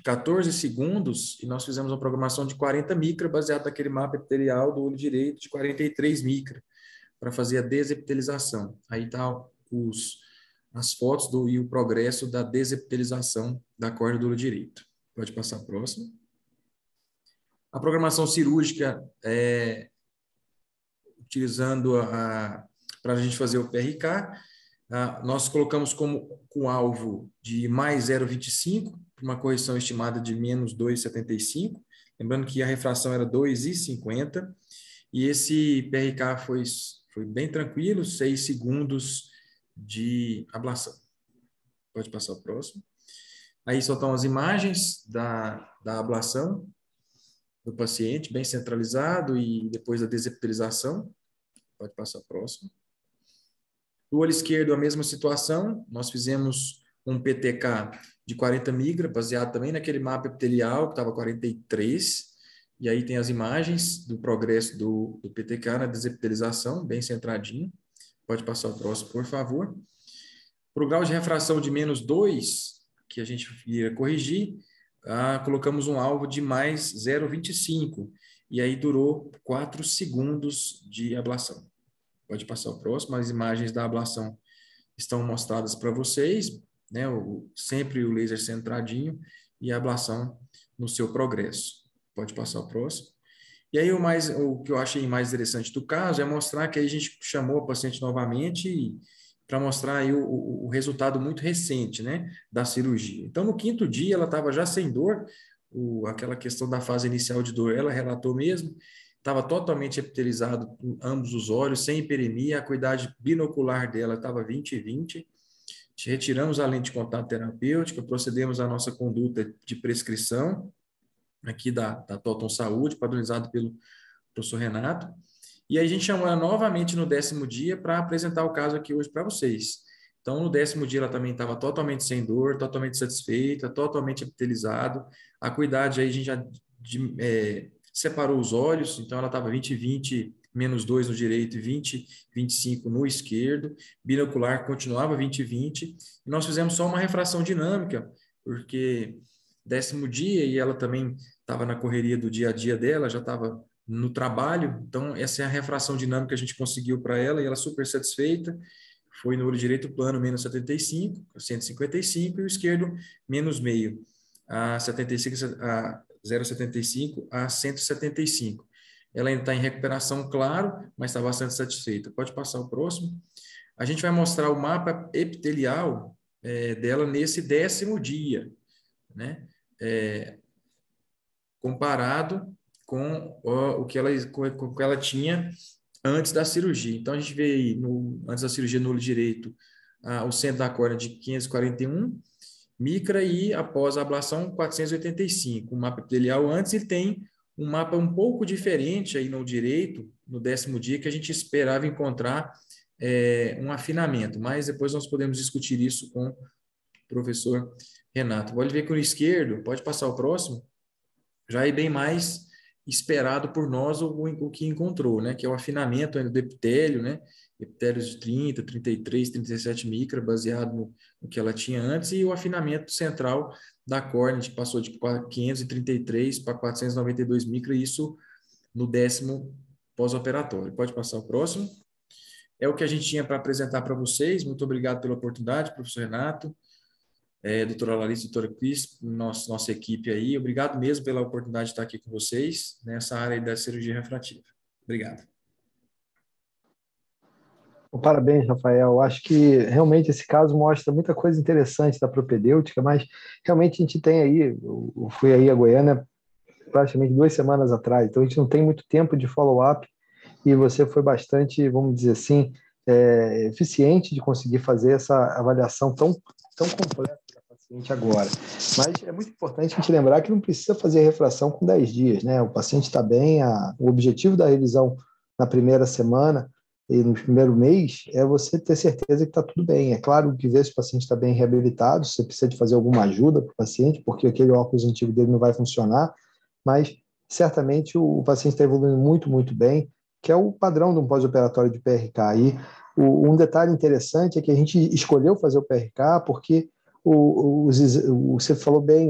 Speaker 4: 14 segundos, e nós fizemos uma programação de 40 micra, baseado naquele mapa epitelial do olho direito de 43 micra, para fazer a desepitelização. Aí tá as fotos e o progresso da desepitelização da córnea do olho direito. Pode passar a próxima. A programação cirúrgica, utilizando para a gente fazer o PRK, nós colocamos com alvo de mais 0,25, uma correção estimada de menos 2,75, lembrando que a refração era 2,50, e esse PRK foi bem tranquilo, 6 segundos de ablação. Pode passar o próximo. Aí só estão as imagens da ablação do paciente, bem centralizado, e depois da desepitelização. Pode passar o próximo. Do olho esquerdo, a mesma situação, nós fizemos um PTK de 40 micra, baseado também naquele mapa epitelial, que estava 43, e aí tem as imagens do progresso do PTK na desepitelização, bem centradinho. Pode passar o próximo, por favor. Para o grau de refração de -2, que a gente ia corrigir, colocamos um alvo de mais 0,25, e aí durou 4 segundos de ablação. Pode passar o próximo, as imagens da ablação estão mostradas para vocês, né? Sempre o laser centradinho e a ablação no seu progresso. Pode passar o próximo. E aí o que eu achei mais interessante do caso é mostrar que aí a gente chamou a paciente novamente para mostrar aí o resultado muito recente, né, da cirurgia. Então, no 5º dia, ela estava já sem dor, aquela questão da fase inicial de dor, ela relatou mesmo, estava totalmente epitelizado em ambos os olhos, sem hiperemia, a acuidade binocular dela estava 20/20, retiramos a lente de contato terapêutica, procedemos à nossa conduta de prescrição, aqui da Toton Saúde, padronizado pelo professor Renato, e aí a gente chamou ela novamente no 10º dia para apresentar o caso aqui hoje para vocês. Então, no 10º dia ela também estava totalmente sem dor, totalmente satisfeita, totalmente epitelizado, a acuidade aí a gente já separou os olhos, então ela estava 20/20, -2 no direito e 20/25 no esquerdo, binocular continuava 20/20, e nós fizemos só uma refração dinâmica, porque 10º dia e ela também estava na correria do dia a dia dela, já estava no trabalho, então essa é a refração dinâmica que a gente conseguiu para ela, e ela super satisfeita, foi no olho direito plano -75, 155, e o esquerdo -0,5, a 0,75 a 175. Ela ainda está em recuperação, claro, mas está bastante satisfeita. Pode passar o próximo. A gente vai mostrar o mapa epitelial dela nesse 10º dia, né? Comparado com o que ela tinha antes da cirurgia. Então, a gente vê aí, antes da cirurgia no olho direito, o centro da córnea de 541 micra e após a ablação 485. O mapa epitelial antes, ele tem um mapa um pouco diferente aí no direito, no 10º dia, que a gente esperava encontrar um afinamento, mas depois nós podemos discutir isso com o professor Renato. Pode ver que no esquerdo, pode passar o próximo, já é bem mais esperado por nós o que encontrou, né? Que é o afinamento ainda do epitélio, né? Epitélios de 30, 33, 37 micra, baseado no que ela tinha antes, e o afinamento central da córnea, que passou de 533 para 492 micra, isso no 10º pós-operatório. Pode passar o próximo. É o que a gente tinha para apresentar para vocês. Muito obrigado pela oportunidade, professor Renato, doutora Larissa, doutora Cris, nossa equipe aí. Obrigado mesmo pela oportunidade de estar aqui com vocês nessa área da cirurgia refrativa. Obrigado.
Speaker 1: Parabéns, Rafael. Acho que realmente esse caso mostra muita coisa interessante da propedêutica, mas realmente a gente tem aí, eu fui aí a Goiânia praticamente 2 semanas atrás, então a gente não tem muito tempo de follow-up, e você foi bastante, vamos dizer assim, eficiente de conseguir fazer essa avaliação tão completa da paciente agora. Mas é muito importante a gente lembrar que não precisa fazer a refração com 10 dias, né? O paciente está bem, o objetivo da revisão na primeira semana e no primeiro mês é você ter certeza que está tudo bem. É claro que ver se o paciente está bem reabilitado, se você precisa de fazer alguma ajuda para o paciente, porque aquele óculos antigo dele não vai funcionar, mas certamente o paciente está evoluindo muito, muito bem, que é o padrão de um pós-operatório de PRK. E um detalhe interessante é que a gente escolheu fazer o PRK porque você falou bem,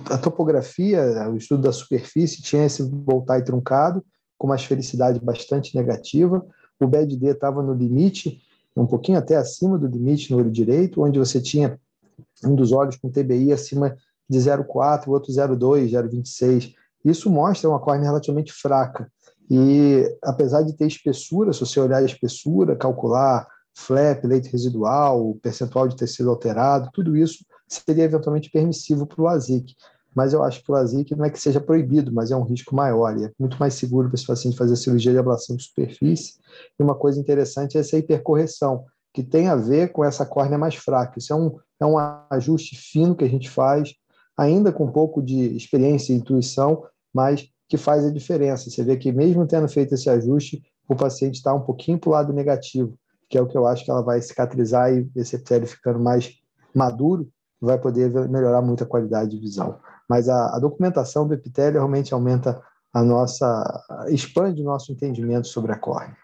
Speaker 1: a topografia, o estudo da superfície tinha esse voltai truncado, com uma esfericidade bastante negativa. O BED-D estava no limite, um pouquinho até acima do limite no olho direito, onde você tinha um dos olhos com TBI acima de 0,4, o outro 0,2, 0,26. Isso mostra uma córnea relativamente fraca. E apesar de ter espessura, se você olhar a espessura, calcular flap, leito residual, percentual de tecido alterado, tudo isso seria eventualmente permissivo para o LASIK. Mas eu acho que o LASIK não é que seja proibido, mas é um risco maior, e é muito mais seguro para esse paciente fazer cirurgia de ablação de superfície. E uma coisa interessante é essa hipercorreção, que tem a ver com essa córnea mais fraca. Isso é um ajuste fino que a gente faz, ainda com um pouco de experiência e intuição, mas que faz a diferença. Você vê que mesmo tendo feito esse ajuste, o paciente está um pouquinho para o lado negativo, que é o que eu acho que ela vai cicatrizar e esse epitélio ficando mais maduro, vai poder melhorar muito a qualidade de visão. Mas a documentação do epitélio realmente aumenta expande o nosso entendimento sobre a córnea.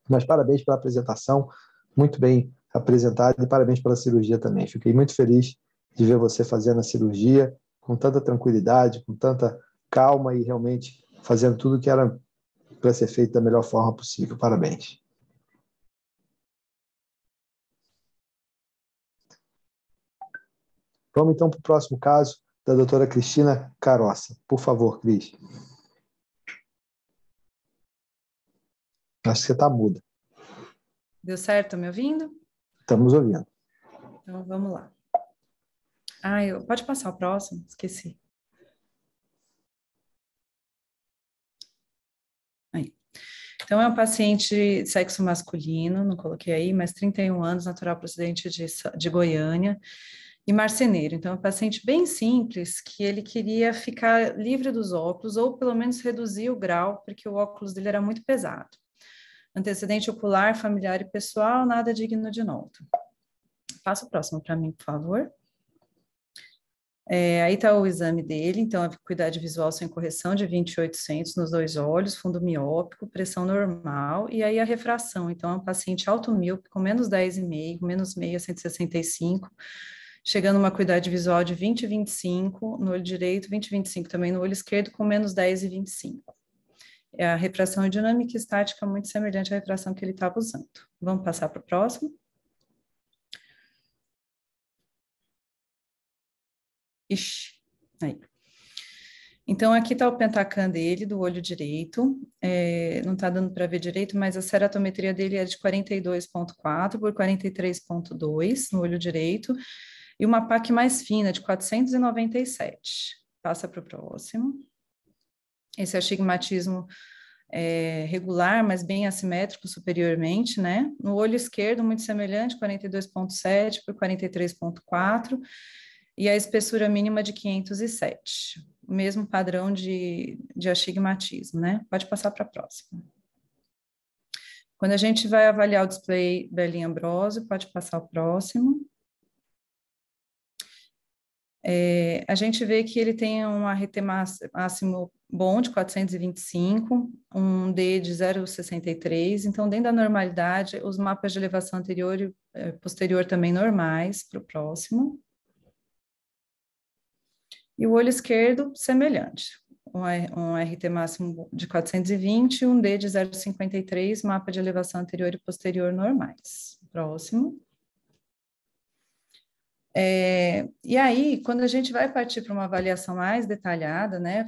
Speaker 1: Mas parabéns pela apresentação, muito bem apresentada, e parabéns pela cirurgia também. Fiquei muito feliz de ver você fazendo a cirurgia com tanta tranquilidade, com tanta calma e realmente fazendo tudo que era para ser feito da melhor forma possível. Parabéns. Vamos então para o próximo caso da doutora Cristina Carossa. Por favor, Cris. Acho que você está muda.
Speaker 5: Deu certo? Tá me ouvindo?
Speaker 1: Estamos ouvindo.
Speaker 5: Então, vamos lá. Pode passar o próximo? Esqueci. Aí. Então, é um paciente de sexo masculino, não coloquei aí, mas 31 anos, natural procedente de Goiânia, e marceneiro. Então, é um paciente bem simples, que ele queria ficar livre dos óculos, ou pelo menos reduzir o grau, porque o óculos dele era muito pesado. Antecedente ocular, familiar e pessoal, nada digno de nota. Passa o próximo para mim, por favor. Aí está o exame dele, então, a acuidade visual sem correção de 20/800 nos 2 olhos, fundo miópico, pressão normal, e aí a refração, então, é um paciente automíope com menos 10,5, menos meia, 165, chegando a uma acuidade visual de 20/25 no olho direito, 20/25 também no olho esquerdo, com menos 10/25. A refração dinâmica e estática muito semelhante à refração que ele estava usando. Vamos passar para o próximo. Ixi, aí. Então, aqui está o Pentacan dele, do olho direito. Não está dando para ver direito, mas a ceratometria dele é de 42,4 por 43,2 no olho direito. E uma PAC mais fina, de 497. Passa para o próximo. Esse astigmatismo regular, mas bem assimétrico superiormente, né? No olho esquerdo, muito semelhante, 42,7 por 43,4, e a espessura mínima de 507. O mesmo padrão de astigmatismo, né? Pode passar para a próxima. Quando a gente vai avaliar o display Belin-Ambrosio, pode passar o próximo. A gente vê que ele tem um RT máximo bom de 425, um D de 0,63, então dentro da normalidade, os mapas de elevação anterior e posterior também normais para o próximo. E o olho esquerdo, semelhante, um RT máximo de 420, um D de 0,53, mapa de elevação anterior e posterior normais. Próximo. E aí, quando a gente vai partir para uma avaliação mais detalhada, né,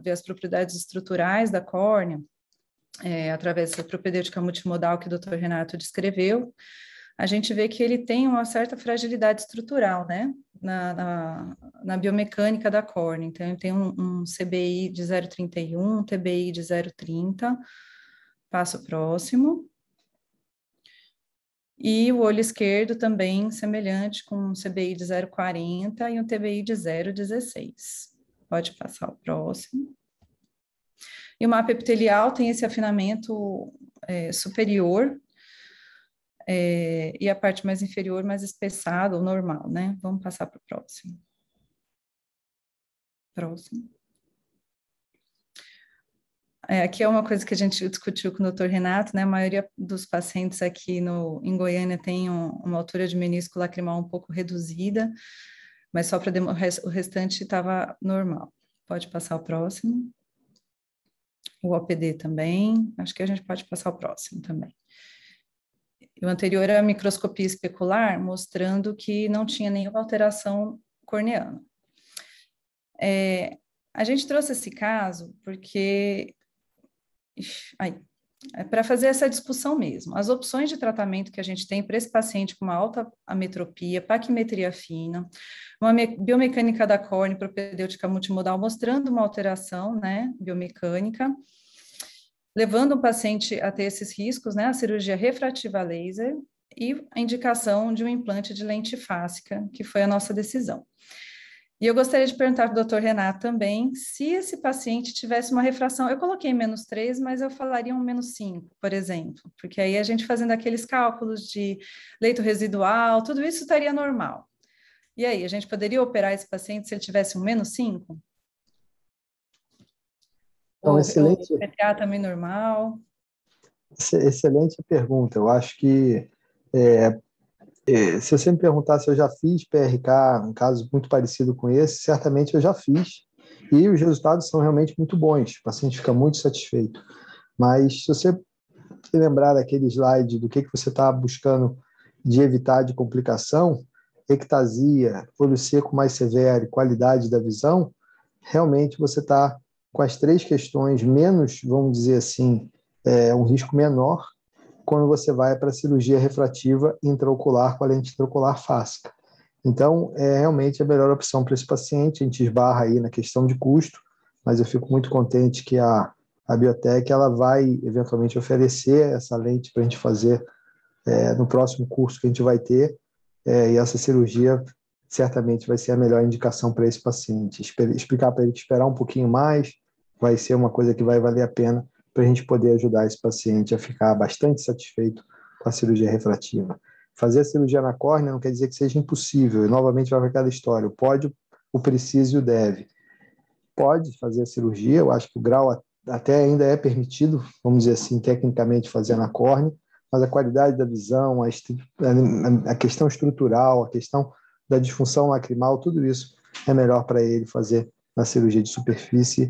Speaker 5: ver as propriedades estruturais da córnea, através da propedêutica multimodal que o Dr. Renato descreveu, a gente vê que ele tem uma certa fragilidade estrutural, né, na biomecânica da córnea. Então, ele tem um CBI de 0,31, um TBI de 0,30. Passo o próximo. E o olho esquerdo também semelhante, com um CBI de 0,40 e um TBI de 0,16. Pode passar o próximo. E o mapa epitelial tem esse afinamento superior, e a parte mais inferior mais espessada, ou normal, né? Vamos passar para o próximo. Próximo. Aqui é uma coisa que a gente discutiu com o Dr. Renato, né? A maioria dos pacientes aqui em Goiânia tem uma altura de menisco lacrimal um pouco reduzida, mas só para o restante estava normal. Pode passar o próximo. O OPD também. Acho que a gente pode passar o próximo também. O anterior era a microscopia especular, mostrando que não tinha nenhuma alteração corneana. A gente trouxe esse caso porque... para fazer essa discussão mesmo. As opções de tratamento que a gente tem para esse paciente com uma alta ametropia, paquimetria fina, uma biomecânica da córnea, propedêutica multimodal, mostrando uma alteração, né, biomecânica, levando o paciente a ter esses riscos, né, a cirurgia refrativa laser e a indicação de um implante de lente fáscica, que foi a nossa decisão. E eu gostaria de perguntar para o doutor Renato também, se esse paciente tivesse uma refração, eu coloquei -3, mas eu falaria um -5, por exemplo, porque aí a gente fazendo aqueles cálculos de leito residual, tudo isso estaria normal. E aí, a gente poderia operar esse paciente se ele tivesse um -5?
Speaker 1: Então, excelente.
Speaker 5: O PTA também normal?
Speaker 1: Excelente pergunta. Eu acho que se você me perguntar se eu já fiz PRK, um caso muito parecido com esse, certamente eu já fiz. E os resultados são realmente muito bons. O paciente fica muito satisfeito. Mas se você lembrar daquele slide do que você está buscando de evitar de complicação, ectasia, olho seco mais severo e qualidade da visão, realmente você está com as 3 questões menos, vamos dizer assim, um risco menor quando você vai para a cirurgia refrativa intraocular com a lente intraocular fásica. Então, realmente a melhor opção para esse paciente. A gente esbarra aí na questão de custo, mas eu fico muito contente que a Biotech ela vai eventualmente oferecer essa lente para a gente fazer no próximo curso que a gente vai ter, e essa cirurgia certamente vai ser a melhor indicação para esse paciente. Explicar para ele que esperar um pouquinho mais vai ser uma coisa que vai valer a pena para a gente poder ajudar esse paciente a ficar bastante satisfeito com a cirurgia refrativa. Fazer a cirurgia na córnea não quer dizer que seja impossível, e novamente vai para aquela história, o pode, o precisa e o deve. Pode fazer a cirurgia, eu acho que o grau até ainda é permitido, vamos dizer assim, tecnicamente fazer na córnea, mas a qualidade da visão, a questão estrutural, a questão da disfunção lacrimal, tudo isso é melhor para ele fazer na cirurgia de superfície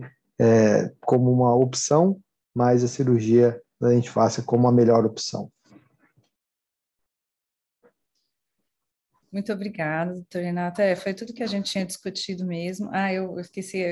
Speaker 1: como uma opção, mas a cirurgia da lente fácil como a melhor opção.
Speaker 5: Muito obrigada, doutor Renato. Foi tudo que a gente tinha discutido mesmo. Eu esqueci,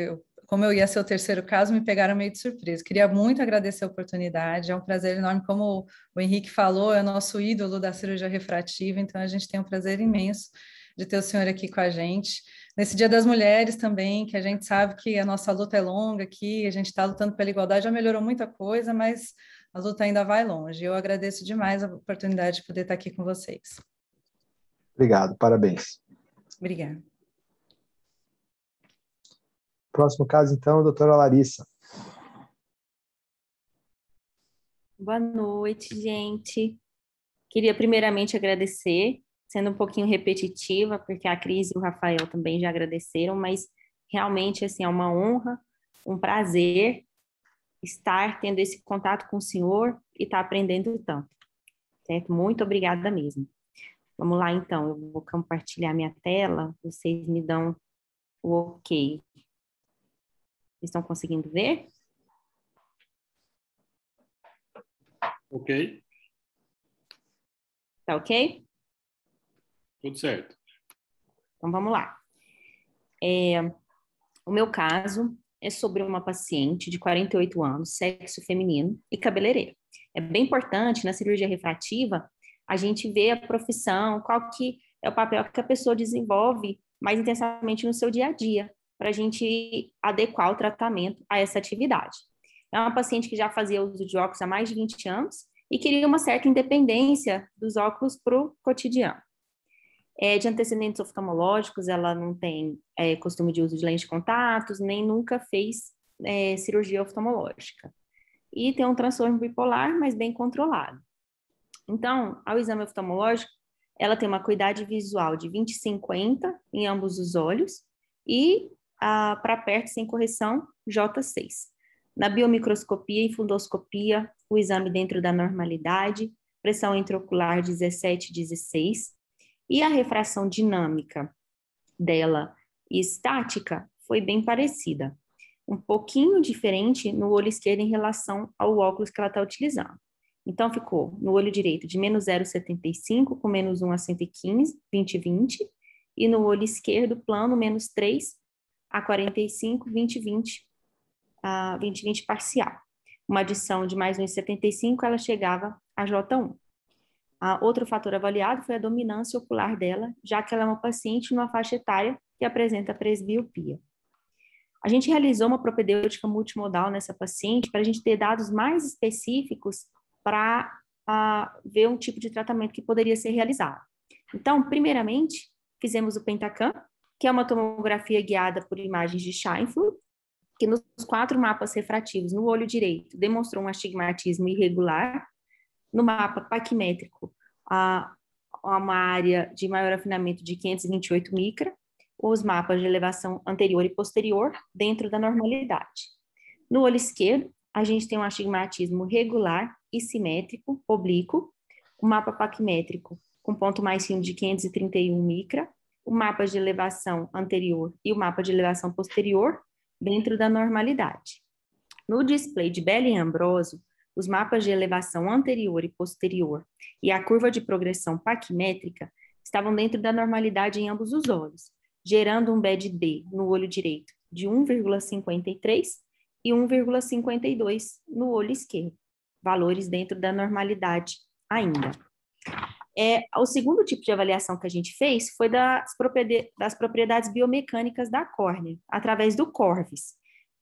Speaker 5: como eu ia ser o terceiro caso, me pegaram meio de surpresa. Queria muito agradecer a oportunidade, é um prazer enorme. Como o Henrique falou, é o nosso ídolo da cirurgia refrativa, então a gente tem um prazer imenso de ter o senhor aqui com a gente. Nesse Dia das Mulheres também, que a gente sabe que a nossa luta é longa aqui, a gente está lutando pela igualdade, já melhorou muita coisa, mas a luta ainda vai longe. Eu agradeço demais a oportunidade de poder estar aqui com vocês.
Speaker 1: Obrigado, parabéns.
Speaker 5: Obrigada.
Speaker 1: Próximo caso, então, a doutora Larissa.
Speaker 6: Boa noite, gente. Queria primeiramente agradecer, sendo um pouquinho repetitiva, porque a Cris e o Rafael também já agradeceram, mas realmente, assim, é uma honra, um prazer estar tendo esse contato com o senhor e estar aprendendo tanto, certo? Muito obrigada mesmo. Vamos lá, então, eu vou compartilhar minha tela, vocês me dão o ok. Estão conseguindo ver?
Speaker 3: Ok.
Speaker 6: Tá ok?
Speaker 3: Tudo certo.
Speaker 6: Então, vamos lá. O meu caso é sobre uma paciente de 48 anos, sexo feminino e cabeleireiro. É bem importante, na cirurgia refrativa, a gente ver a profissão, qual que é o papel que a pessoa desenvolve mais intensamente no seu dia a dia, para a gente adequar o tratamento a essa atividade. É uma paciente que já fazia uso de óculos há mais de 20 anos e queria uma certa independência dos óculos para o cotidiano. De antecedentes oftalmológicos, ela não tem costume de uso de lente de contatos, nem nunca fez cirurgia oftalmológica. E tem um transtorno bipolar, mas bem controlado. Então, ao exame oftalmológico, ela tem uma acuidade visual de 20/50 em ambos os olhos e para perto, sem correção, J6. Na biomicroscopia e fundoscopia, o exame dentro da normalidade, pressão intraocular 17/16, e a refração dinâmica dela e estática foi bem parecida. Um pouquinho diferente no olho esquerdo em relação ao óculos que ela está utilizando. Então, ficou no olho direito de -0,75 com -1 a 115, 20/20, e no olho esquerdo, plano, -3 a 45, 20/20, 20/20 parcial. Uma adição de mais 1,75, ela chegava a J1. Outro fator avaliado foi a dominância ocular dela, já que ela é uma paciente numa faixa etária que apresenta presbiopia. A gente realizou uma propedêutica multimodal nessa paciente para a gente ter dados mais específicos para ver um tipo de tratamento que poderia ser realizado. Então, primeiramente, fizemos o Pentacam, que é uma tomografia guiada por imagens de Scheinfeld, que nos 4 mapas refrativos no olho direito demonstrou um astigmatismo irregular. No mapa paquimétrico, uma área de maior afinamento de 528 micra, os mapas de elevação anterior e posterior dentro da normalidade. No olho esquerdo, a gente tem um astigmatismo regular e simétrico, oblíquo, o mapa paquimétrico com ponto mais fino de 531 micra, o mapa de elevação anterior e o mapa de elevação posterior dentro da normalidade. No display de Belli e Ambrosio, os mapas de elevação anterior e posterior e a curva de progressão paquimétrica estavam dentro da normalidade em ambos os olhos, gerando um BED-D no olho direito de 1,53 e 1,52 no olho esquerdo, valores dentro da normalidade ainda. O segundo tipo de avaliação que a gente fez foi das propriedades biomecânicas da córnea, através do Corvis,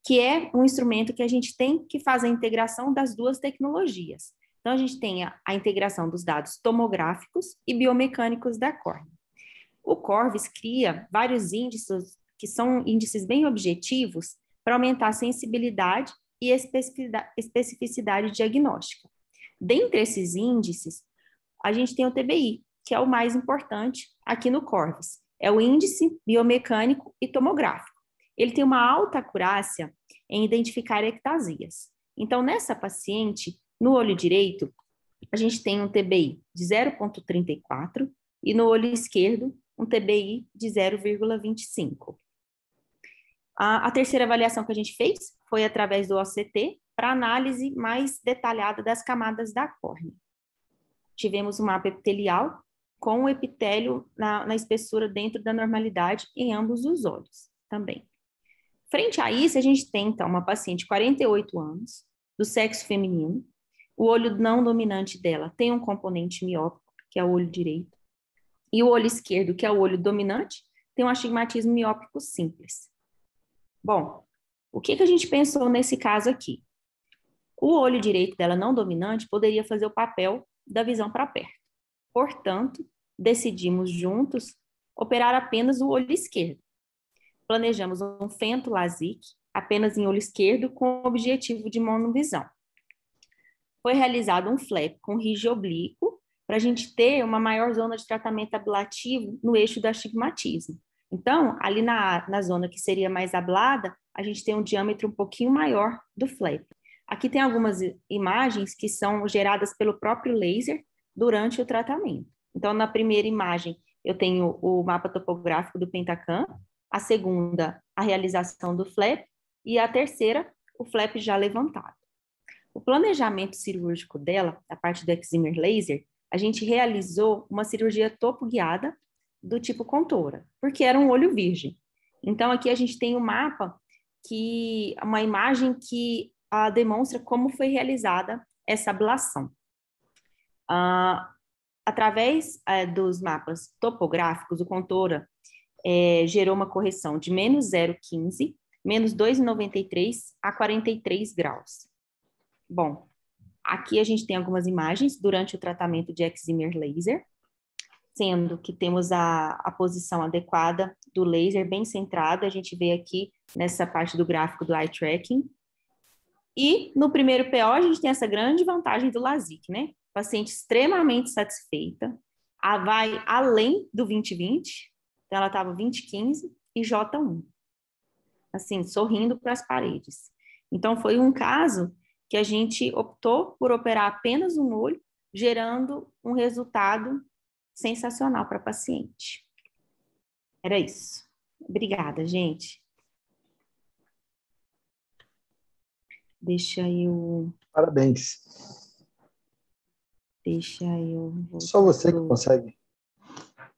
Speaker 6: que é um instrumento que a gente tem que fazer a integração das duas tecnologias. Então, a gente tem a integração dos dados tomográficos e biomecânicos da córnea. O Corvis cria vários índices, que são índices bem objetivos, para aumentar a sensibilidade e especificidade diagnóstica. Dentre esses índices, a gente tem o TBI, que é o mais importante aqui no Corvis. É o índice biomecânico e tomográfico. Ele tem uma alta acurácia em identificar ectasias. Então, nessa paciente, no olho direito, a gente tem um TBI de 0,34 e no olho esquerdo, um TBI de 0,25. A terceira avaliação que a gente fez foi através do OCT para análise mais detalhada das camadas da córnea. Tivemos um mapa epitelial com o epitélio na espessura dentro da normalidade em ambos os olhos também. Frente a isso, a gente tem, então, uma paciente de 48 anos, do sexo feminino. O olho não dominante dela tem um componente miópico, que é o olho direito. E o olho esquerdo, que é o olho dominante, tem um astigmatismo miópico simples. Bom, o que a gente pensou nesse caso aqui? O olho direito dela não dominante poderia fazer o papel da visão para perto. Portanto, decidimos juntos operar apenas o olho esquerdo. Planejamos um fento LASIK apenas em olho esquerdo com o objetivo de monovisão. Foi realizado um flap com rígio oblíquo para a gente ter uma maior zona de tratamento ablativo no eixo do astigmatismo. Então, ali na zona que seria mais ablada, a gente tem um diâmetro um pouquinho maior do flap. Aqui tem algumas imagens que são geradas pelo próprio laser durante o tratamento. Então, na primeira imagem, eu tenho o mapa topográfico do Pentacam, a segunda, a realização do flap, e a terceira, o flap já levantado. O planejamento cirúrgico dela, a parte do Excimer Laser, a gente realizou uma cirurgia topo-guiada do tipo Contora, porque era um olho virgem. Então, aqui a gente tem um mapa, uma imagem que demonstra como foi realizada essa ablação. Através dos mapas topográficos, o Contora gerou uma correção de menos 0,15, menos 2,93 a 43 graus. Bom, aqui a gente tem algumas imagens durante o tratamento de Excimer Laser, sendo que temos a posição adequada do laser bem centrado, a gente vê aqui nessa parte do gráfico do eye tracking. E no primeiro PO a gente tem essa grande vantagem do LASIK, né? Paciente extremamente satisfeita, vai além do 20/20, então ela estava 20/15 e J1, assim, sorrindo para as paredes. Então foi um caso que a gente optou por operar apenas um olho, gerando um resultado sensacional para a paciente. Era isso. Obrigada, gente. Deixa eu...
Speaker 1: Parabéns.
Speaker 6: Deixa eu...
Speaker 1: Só você que consegue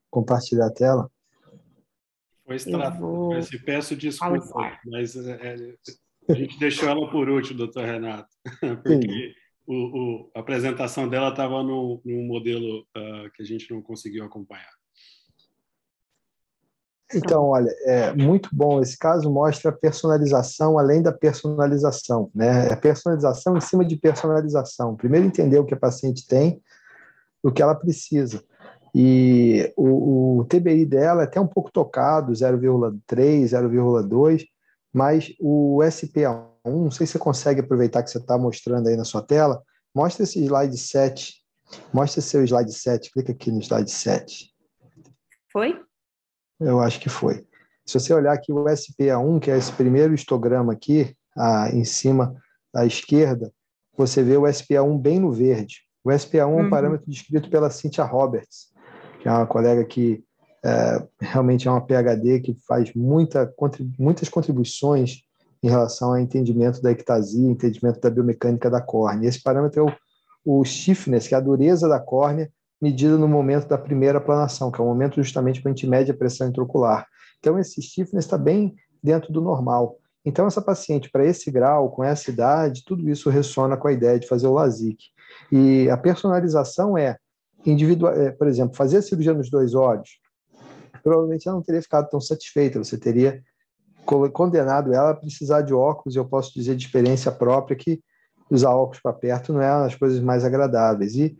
Speaker 1: compartilhar a tela.
Speaker 3: Foi extrato. Peço desculpa, mas a gente deixou ela por último, doutor Renato, porque a apresentação dela estava num modelo que a gente não conseguiu acompanhar.
Speaker 1: Então, olha, é muito bom. Esse caso mostra a personalização além da personalização, né? É personalização em cima de personalização. Primeiro entender o que a paciente tem, o que ela precisa. E o TBI dela é até um pouco tocado, 0,3, 0,2, mas o SPA1, não sei se você consegue aproveitar que você está mostrando aí na sua tela, mostra esse slide 7, mostra seu slide 7, clica aqui no slide 7.
Speaker 6: Foi?
Speaker 1: Eu acho que foi. Se você olhar aqui o SPA1, que é esse primeiro histograma aqui, em cima à esquerda, você vê o SPA1 bem no verde. O SPA1 é um parâmetro descrito pela Cynthia Roberts, que é uma colega que realmente é uma PhD que faz muitas contribuições em relação ao entendimento da ectasia, entendimento da biomecânica da córnea. Esse parâmetro é o stiffness, que é a dureza da córnea, medida no momento da primeira aplanação, que é o momento justamente para a gente medir a pressão intraocular. Então, esse stiffness está bem dentro do normal. Então, essa paciente, para esse grau, com essa idade, tudo isso ressona com a ideia de fazer o LASIK. E a personalização individual, por exemplo, fazer a cirurgia nos 2 olhos, provavelmente ela não teria ficado tão satisfeita, você teria condenado ela a precisar de óculos, e eu posso dizer de experiência própria que usar óculos para perto não é uma das coisas mais agradáveis. E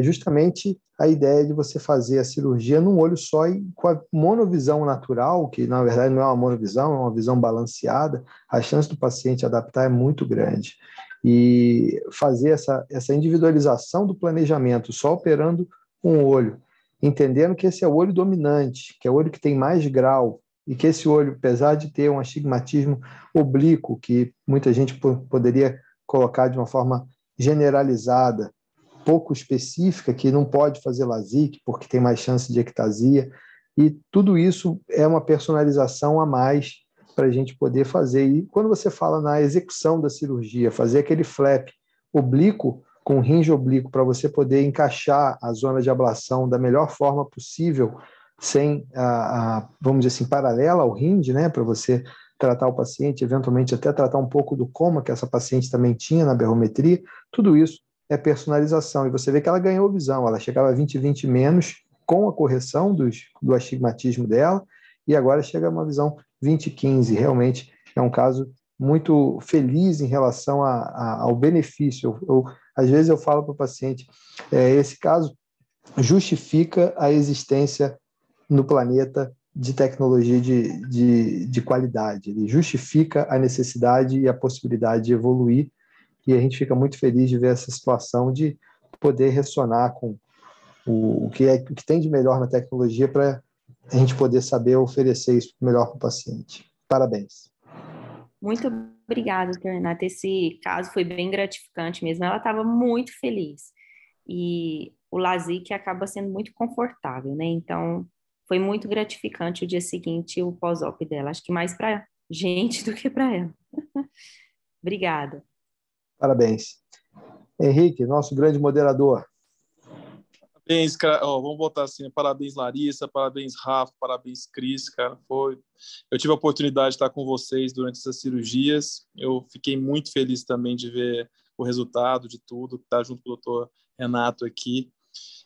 Speaker 1: justamente a ideia de você fazer a cirurgia num olho só e com a monovisão natural, que na verdade não é uma monovisão, é uma visão balanceada, a chance do paciente adaptar é muito grande. E fazer essa individualização do planejamento só operando um olho, entendendo que esse é o olho dominante, que é o olho que tem mais grau, e que esse olho, apesar de ter um astigmatismo oblíquo, que muita gente poderia colocar de uma forma generalizada, pouco específica, que não pode fazer LASIK porque tem mais chance de ectasia, e tudo isso é uma personalização a mais para a gente poder fazer. E quando você fala na execução da cirurgia, fazer aquele flap oblíquo com hinge oblíquo para você poder encaixar a zona de ablação da melhor forma possível, sem, vamos dizer assim, paralela ao hinge, né, para você tratar o paciente, eventualmente até tratar um pouco do coma que essa paciente também tinha na berrometria, tudo isso é personalização. E você vê que ela ganhou visão, ela chegava a 20/20 menos com a correção do astigmatismo dela, e agora chega a uma visão 20/15. Realmente é um caso muito feliz em relação ao benefício. Às vezes eu falo para o paciente, esse caso justifica a existência no planeta de tecnologia de qualidade, ele justifica a necessidade e a possibilidade de evoluir, e a gente fica muito feliz de ver essa situação de poder ressonar com o que tem de melhor na tecnologia para a gente poder saber oferecer isso melhor para o paciente. Parabéns.
Speaker 6: Muito obrigada, doutor Renato. Esse caso foi bem gratificante mesmo. Ela estava muito feliz. E o LASIK acaba sendo muito confortável, né? Então, foi muito gratificante o dia seguinte, o pós-op dela. Acho que mais para gente do que para ela. Obrigada.
Speaker 1: Parabéns. Henrique, nosso grande moderador.
Speaker 2: Parabéns, cara. Vamos botar assim, parabéns, Larissa, parabéns, Rafa, parabéns, Cris, cara. Eu tive a oportunidade de estar com vocês durante essas cirurgias. Eu fiquei muito feliz também de ver o resultado de tudo, que está junto com o doutor Renato aqui.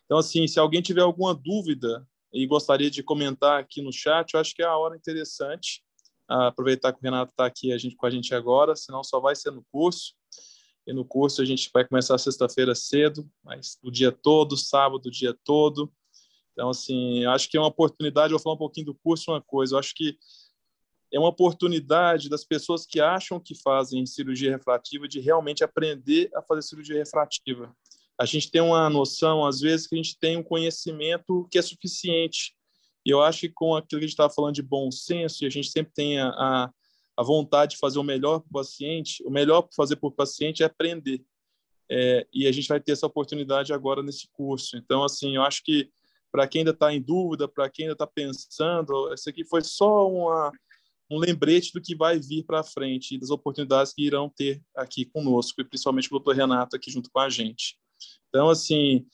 Speaker 2: Então, assim, se alguém tiver alguma dúvida e gostaria de comentar aqui no chat, eu acho que é a hora interessante. Aproveitar que o Renato está aqui com a gente agora, senão só vai ser no curso. E no curso a gente vai começar sexta-feira cedo, mas o dia todo, sábado o dia todo. Então, assim, eu acho que é uma oportunidade, eu vou falar um pouquinho do curso, uma coisa, eu acho que é uma oportunidade das pessoas que acham que fazem cirurgia refrativa de realmente aprender a fazer cirurgia refrativa. A gente tem uma noção, às vezes, que a gente tem um conhecimento que é suficiente. E eu acho que com aquilo que a gente estava falando de bom senso, e a gente sempre tem a vontade de fazer o melhor para o paciente, o melhor para fazer para o paciente é aprender. E a gente vai ter essa oportunidade agora nesse curso. Então, assim, eu acho que para quem ainda está em dúvida, para quem ainda está pensando, isso aqui foi só um lembrete do que vai vir para frente e das oportunidades que irão ter aqui conosco, e principalmente o doutor Renato aqui junto com a gente. Então, assim,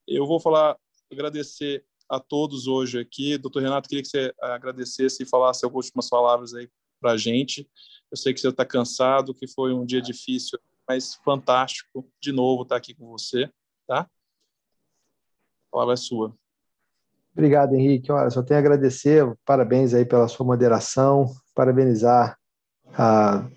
Speaker 2: eu vou agradecer a todos hoje aqui. Doutor Renato, queria que você agradecesse e falasse algumas últimas palavras aí para a gente. Eu sei que você está cansado, que foi um dia difícil, mas fantástico de novo estar aqui com você, tá? A palavra é sua.
Speaker 1: Obrigado, Henrique. Olha, só tenho a agradecer, parabéns aí pela sua moderação, parabenizar a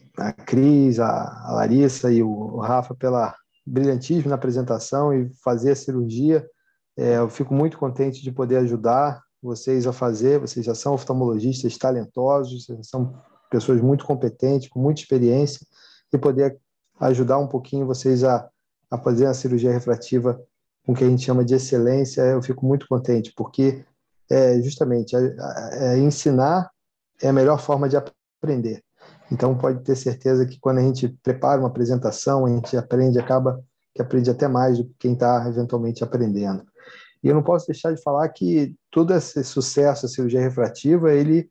Speaker 1: Cris, a Larissa e o Rafa pela brilhantismo na apresentação e fazer a cirurgia Eu fico muito contente de poder ajudar vocês a fazer. Vocês já são oftalmologistas talentosos, vocês são pessoas muito competentes, com muita experiência, e poder ajudar um pouquinho vocês a fazer a cirurgia refrativa com o que a gente chama de excelência. Eu fico muito contente, porque justamente ensinar é a melhor forma de aprender. Então, pode ter certeza que quando a gente prepara uma apresentação, a gente acaba que aprende até mais do que quem está eventualmente aprendendo. E eu não posso deixar de falar que todo esse sucesso da cirurgia refrativa, ele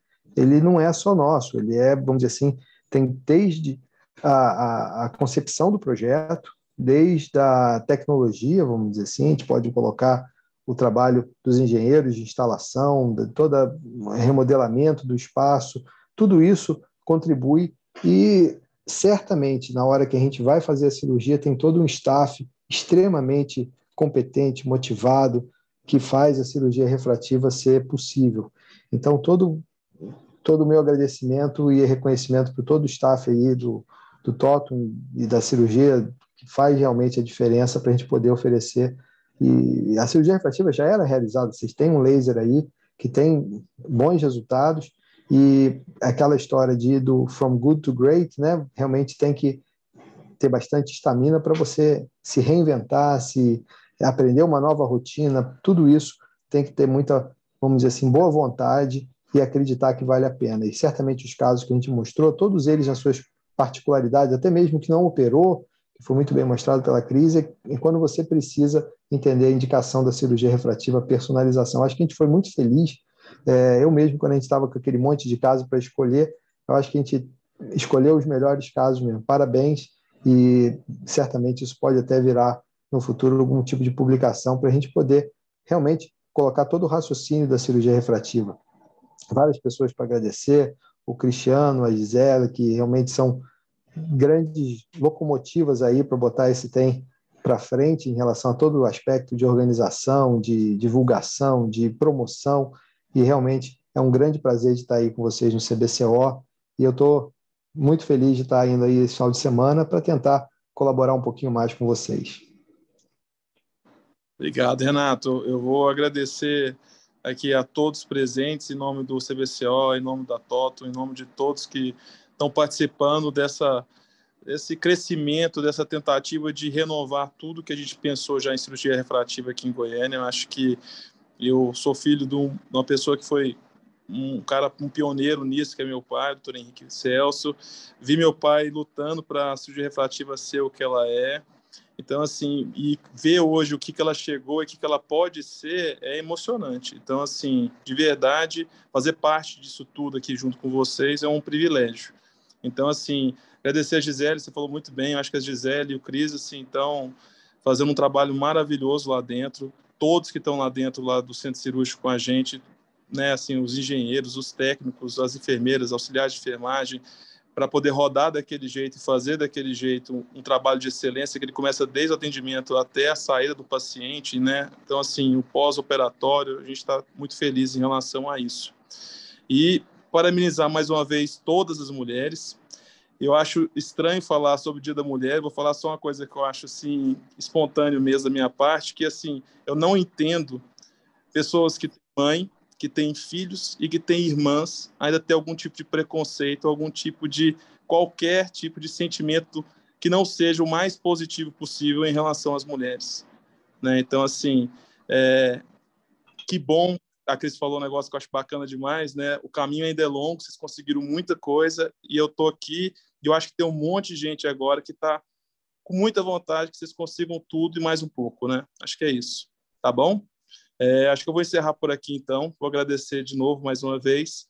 Speaker 1: não é só nosso, ele vamos dizer assim, tem desde a concepção do projeto, desde a tecnologia, vamos dizer assim, a gente pode colocar o trabalho dos engenheiros de instalação, de todo o remodelamento do espaço, tudo isso contribui e certamente na hora que a gente vai fazer a cirurgia tem todo um staff extremamente competente, motivado, que faz a cirurgia refrativa ser possível. Então, todo o meu agradecimento e reconhecimento para todo o staff aí do Totum e da cirurgia, que faz realmente a diferença para a gente poder oferecer. E a cirurgia refrativa já era realizada, vocês têm um laser aí que tem bons resultados, e aquela história de ir do from good to great, né? Realmente tem que ter bastante estamina para você se reinventar, se aprender uma nova rotina, tudo isso tem que ter muita, vamos dizer assim, boa vontade e acreditar que vale a pena. E certamente os casos que a gente mostrou, todos eles nas suas particularidades, até mesmo que não operou, que foi muito bem mostrado pela crise, e quando você precisa entender a indicação da cirurgia refrativa, a personalização. Acho que a gente foi muito feliz. Eu mesmo, quando a gente estava com aquele monte de casos para escolher, eu acho que a gente escolheu os melhores casos mesmo. Parabéns, e certamente isso pode até virar no futuro algum tipo de publicação para a gente poder realmente colocar todo o raciocínio da cirurgia refrativa. Várias pessoas para agradecer, o Cristiano, a Gisela, que realmente são grandes locomotivas aí para botar esse TEM para frente em relação a todo o aspecto de organização, de divulgação, de promoção, e realmente é um grande prazer de estar aí com vocês no CBCO, e eu estou muito feliz de estar indo aí esse final de semana para tentar colaborar um pouquinho mais com vocês.
Speaker 2: Obrigado, Renato. Eu vou agradecer aqui a todos presentes, em nome do CBCO, em nome da TOTUM, em nome de todos que estão participando desse crescimento, dessa tentativa de renovar tudo que a gente pensou já em cirurgia refrativa aqui em Goiânia. Eu acho que eu sou filho de uma pessoa que foi um pioneiro nisso, que é meu pai, doutor Henrique Celso. Vi meu pai lutando para a cirurgia refrativa ser o que ela é. Então, assim, e ver hoje o que ela chegou e o que ela pode ser é emocionante. Então, assim, de verdade, fazer parte disso tudo aqui junto com vocês é um privilégio. Então, assim, agradecer a Gisele, você falou muito bem, eu acho que a Gisele e o Cris, assim, estão fazendo um trabalho maravilhoso lá dentro. Todos que estão lá dentro lá do centro cirúrgico com a gente, né, assim, os engenheiros, os técnicos, as enfermeiras, auxiliares de enfermagem, para poder rodar daquele jeito e fazer daquele jeito um trabalho de excelência, que ele começa desde o atendimento até a saída do paciente, né? Então, assim, o pós-operatório, a gente está muito feliz em relação a isso. E parabenizar mais uma vez todas as mulheres. Eu acho estranho falar sobre o Dia da Mulher, vou falar só uma coisa que eu acho, assim, espontâneo mesmo da minha parte, que, assim, eu não entendo pessoas que têm mãe, que têm filhos e que têm irmãs, ainda ter algum tipo de preconceito, algum tipo de, qualquer tipo de sentimento que não seja o mais positivo possível em relação às mulheres, né? Então, assim, que bom, a Cris falou um negócio que eu acho bacana demais, né? O caminho ainda é longo, vocês conseguiram muita coisa, e eu tô aqui, e eu acho que tem um monte de gente agora que está com muita vontade que vocês consigam tudo e mais um pouco, né? Acho que é isso, tá bom? Acho que eu vou encerrar por aqui, então. Vou agradecer de novo mais uma vez.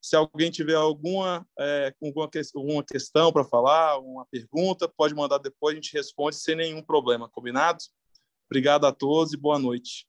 Speaker 2: Se alguém tiver alguma questão para falar, uma pergunta, pode mandar depois, a gente responde sem nenhum problema, combinado? Obrigado a todos e boa noite.